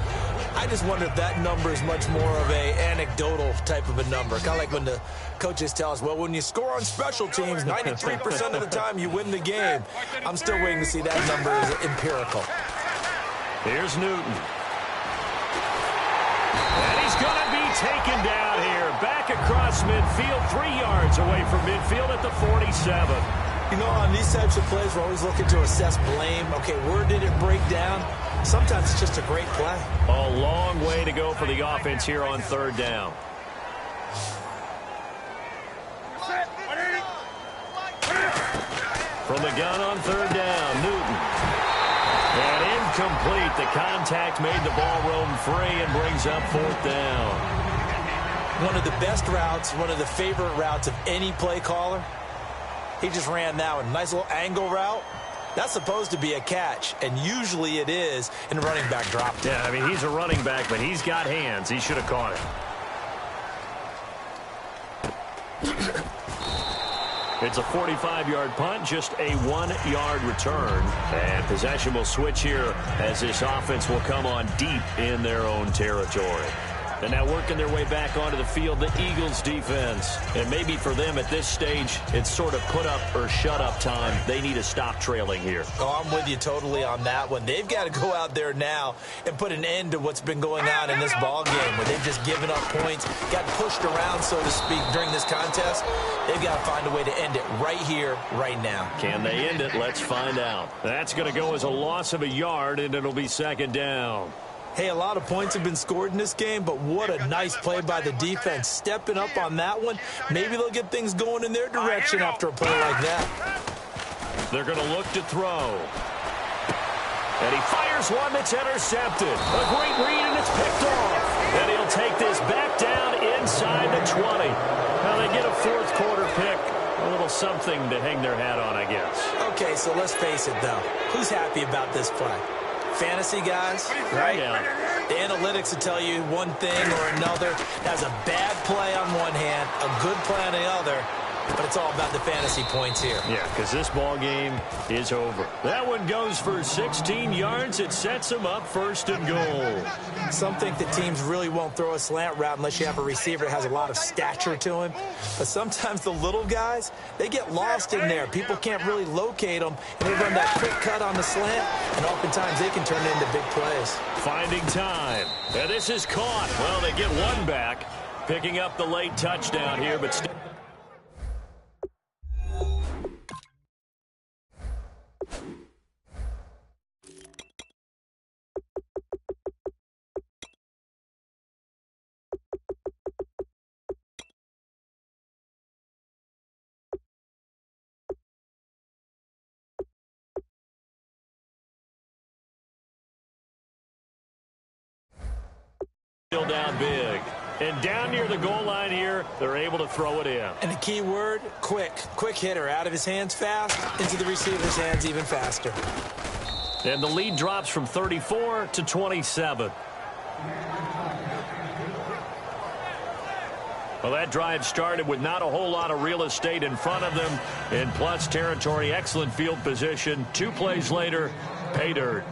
I just wonder if that number is much more of a anecdotal type of a number. Kind of like when the coaches tell us, well, when you score on special teams, 93% of the time you win the game. I'm still waiting to see that number is empirical. Here's Newton. And he's going to be taken down here. Back across midfield, 3 yards away from midfield at the 47. You know, on these types of plays, we're always looking to assess blame. Okay, where did it break down? Sometimes it's just a great play. A long way to go for the offense here on 3rd down. From the gun on 3rd down, Newton. And incomplete. The contact made the ball roam free and brings up 4th down. One of the best routes, one of the favorite routes of any play caller. He just ran that one. Nice little angle route. That's supposed to be a catch, and usually it is in running back drop. Yeah, I mean, he's a running back, but he's got hands. He should have caught it. It's a 45-yard punt, just a 1-yard return. And possession will switch here as this offense will come on deep in their own territory. And now working their way back onto the field, the Eagles defense. And maybe for them at this stage, it's sort of put up or shut up time. They need to stop trailing here. Oh, I'm with you totally on that one. They've got to go out there now and put an end to what's been going on in this ball game where they've just given up points, got pushed around, so to speak, during this contest. They've got to find a way to end it right here, right now. Can they end it? Let's find out. That's going to go as a loss of a yard, and it'll be 2nd down. Hey, a lot of points have been scored in this game, but what a nice play by the defense. Stepping up on that one, maybe they'll get things going in their direction after a play like that. They're going to look to throw. And he fires one that's intercepted. A great read, and it's picked off. And he'll take this back down inside the 20. Now they get a fourth quarter pick. A little something to hang their hat on, I guess. Okay, so let's face it, though. Who's happy about this play? Fantasy guys, right? Yeah. The analytics will tell you one thing or another. That's a bad play on one hand, a good play on the other. But it's all about the fantasy points here. Yeah, because this ball game is over. That one goes for 16 yards. It sets them up first and goal. Some think that teams really won't throw a slant route unless you have a receiver that has a lot of stature to him. But sometimes the little guys, they get lost in there. People can't really locate them, and they run that quick cut on the slant, and oftentimes they can turn it into big plays. Finding time. And this is caught. Well, they get one back, picking up the late touchdown here, but still. Still down big. And down near the goal line here, they're able to throw it in. And the key word, quick. Quick hitter. Out of his hands fast, into the receiver's hands even faster. And the lead drops from 34 to 27. Well, that drive started with not a whole lot of real estate in front of them. In plus territory, excellent field position. 2 plays later, pay dirt.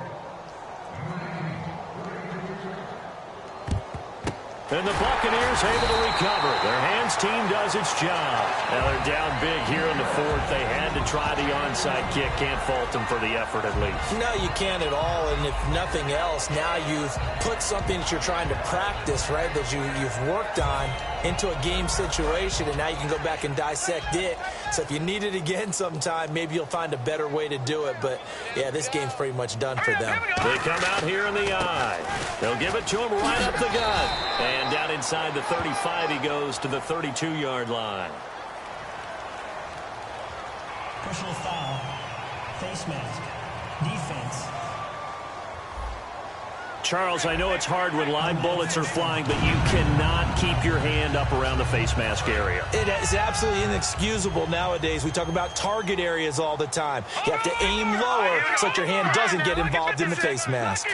And the Buccaneers able to recover. Their hands team does its job. Now they're down big here in the fourth. They had to try the onside kick. Can't fault them for the effort at least. No, you can't at all. And if nothing else, now you've put something that you're trying to practice, right, that you've worked on into a game situation, and now you can go back and dissect it. So if you need it again sometime, maybe you'll find a better way to do it. But, yeah, this game's pretty much done for them. They come out here in the eye. They'll give it to him right up the gut. And down inside the 35, he goes to the 32-yard line. Personal foul. Face mask. Defense. Charles, I know it's hard when live bullets are flying, but you cannot keep your hand up around the face mask area. It is absolutely inexcusable nowadays. We talk about target areas all the time. You have to aim lower so that your hand doesn't get involved in the face mask.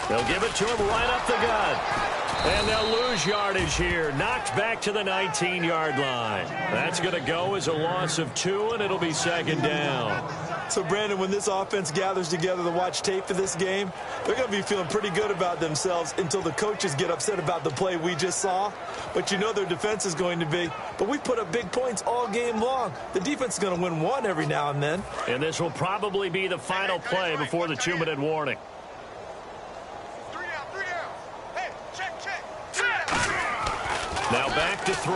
They'll give it to him right up the gut. And they'll lose yardage here. Knocked back to the 19-yard line. That's going to go as a loss of 2, and it'll be second down. So, Brandon, when this offense gathers together to watch tape for this game, they're going to be feeling pretty good about themselves until the coaches get upset about the play we just saw. But you know their defense is going to be. But we put up big points all game long. The defense is going to win one every now and then. And this will probably be the final play before the 2-minute warning. Now back to throw.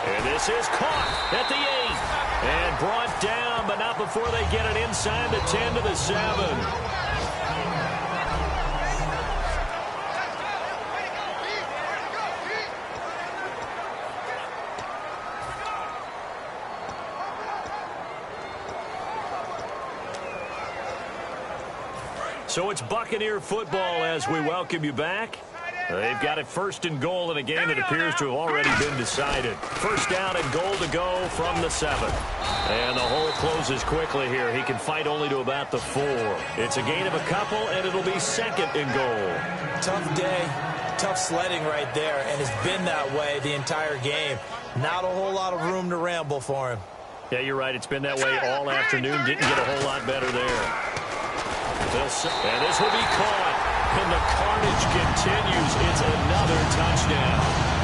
And this is caught at the 8. And brought down, but not before they get it inside the 10 to the 7. So it's Buccaneer football as we welcome you back. They've got it first and goal in a game that appears to have already been decided. First down and goal to go from the 7. And the hole closes quickly here. He can fight only to about the 4. It's a gain of a couple, and it'll be second and goal. Tough day, tough sledding right there, and it's been that way the entire game. Not a whole lot of room to ramble for him. Yeah, you're right. It's been that way all afternoon. Didn't get a whole lot better there. And this will be caught. And the carnage continues. It's another touchdown.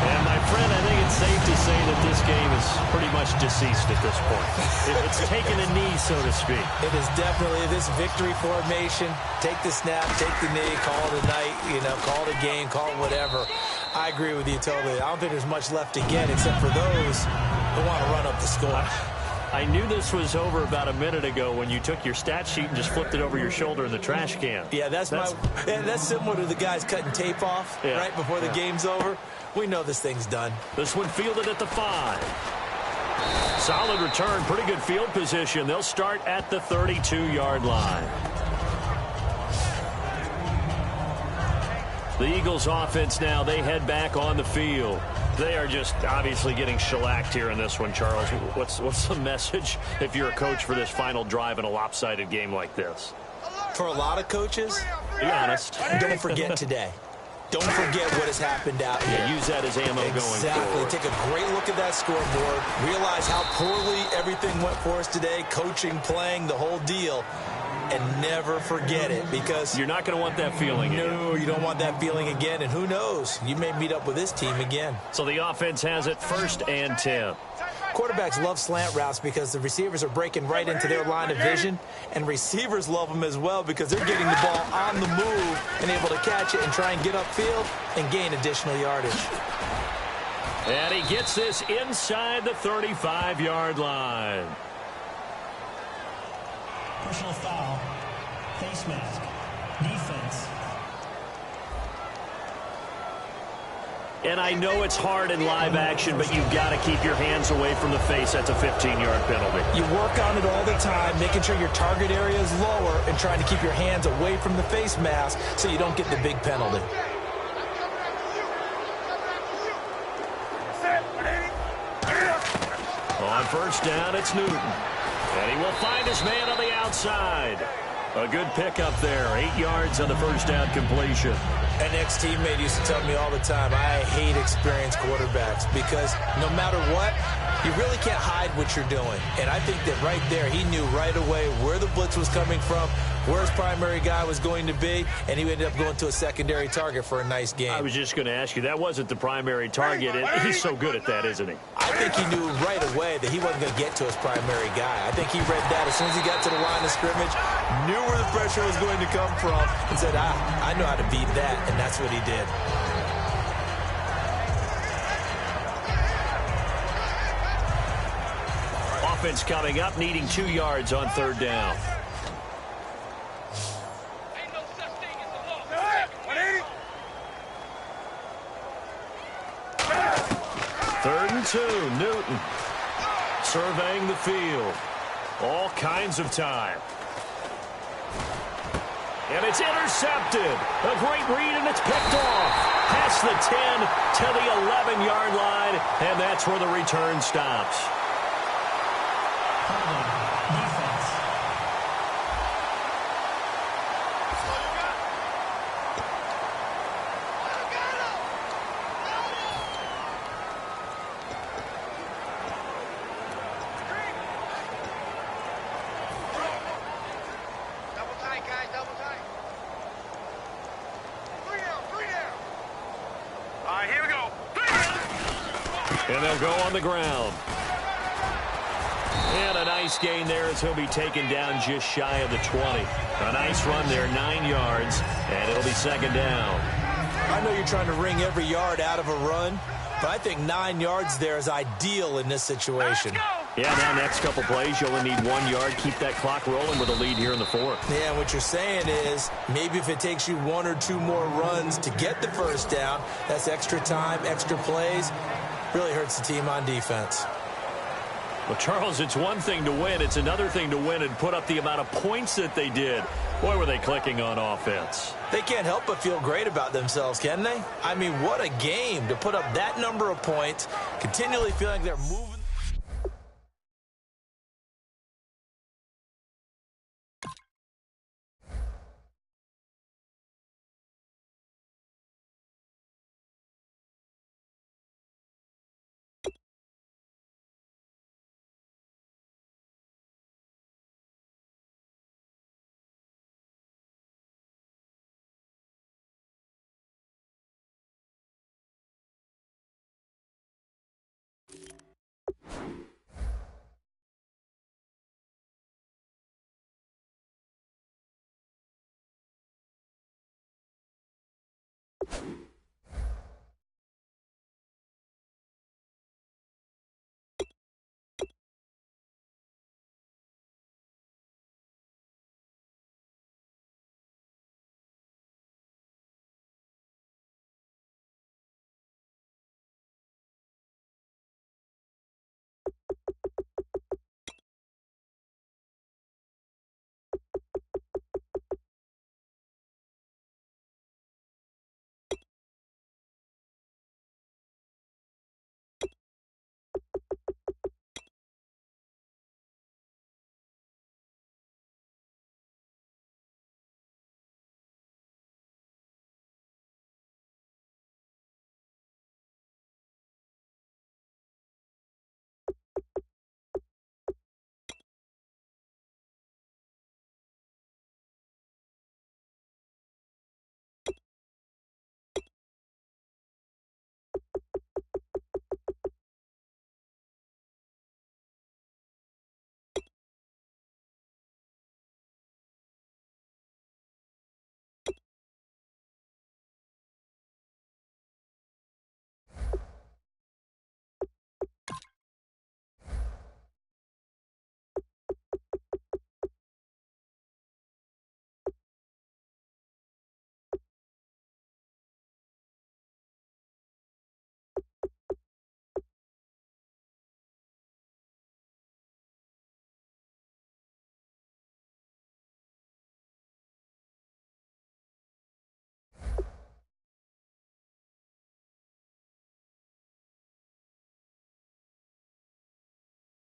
And, my friend, I think it's safe to say that this game is pretty much deceased at this point. It's taken a knee, so to speak. It is definitely this victory formation. Take the snap, take the knee, call it a night, call it a game, call it whatever. I agree with you totally. I don't think there's much left to get except for those who want to run up the score. I knew this was over about a minute ago when you took your stat sheet and just flipped it over your shoulder in the trash can. Yeah, that's similar to the guys cutting tape off right before the game's over. We know this thing's done. This one fielded at the 5. Solid return, pretty good field position. They'll start at the 32-yard line. The Eagles offense now, they head back on the field. They are just obviously getting shellacked here in this one, Charles. What's the message if you're a coach for this final drive in a lopsided game like this? For a lot of coaches, be honest, don't forget today. Don't forget what has happened out here. Yeah, use that as ammo going forward. Take a great look at that scoreboard. Realize how poorly everything went for us today. Coaching, playing, the whole deal. And never forget it, because you're not going to want that feeling again. No, you don't want that feeling again. And who knows? You may meet up with this team again. So the offense has it 1st and 10. Quarterbacks love slant routes because the receivers are breaking right into their line of vision, and receivers love them as well because they're getting the ball on the move and able to catch it and try and get upfield and gain additional yardage. And he gets this inside the 35-yard line. Personal foul, face mask, defense. And I know it's hard in live action, but you've got to keep your hands away from the face. That's a 15-yard penalty. You work on it all the time, making sure your target area is lower and trying to keep your hands away from the face mask so you don't get the big penalty. On 1st down, it's Newton. And he will find his man on the outside. A good pickup there. 8 yards on the 1st down completion. An ex-teammate used to tell me all the time, I hate experienced quarterbacks because no matter what, you really can't hide what you're doing. And I think that right there, he knew right away where the blitz was coming from, where his primary guy was going to be, and he ended up going to a secondary target for a nice game. I was just going to ask you, that wasn't the primary target. He's so good at that, isn't he? I think he knew right away that he wasn't going to get to his primary guy. I think he read that as soon as he got to the line of scrimmage, knew where the pressure was going to come from, and said, I know how to beat that, and that's what he did. Offense coming up, needing 2 yards on 3rd down. Third and 2, Newton surveying the field. All kinds of time. And it's intercepted. A great read, and it's picked off. Past the 10 to the 11-yard line, and that's where the return stops. Defense. Double tight, guys, double tight. 3 down, 3 down. All right, here we go. 3 down. And they'll go on the ground. And a nice gain there as he'll be taken down just shy of the 20. A nice run there, 9 yards, and it'll be 2nd down. I know you're trying to wring every yard out of a run, but I think 9 yards there is ideal in this situation. Yeah, now next couple plays, you only need 1 yard. Keep that clock rolling with a lead here in the 4th. Yeah, what you're saying is maybe if it takes you 1 or 2 more runs to get the 1st down, that's extra time, extra plays, really hurts the team on defense. Well, Charles, it's one thing to win. It's another thing to win and put up the amount of points that they did. Boy, were they clicking on offense. They can't help but feel great about themselves, can they? I mean, what a game to put up that number of points, continually feeling they're moving.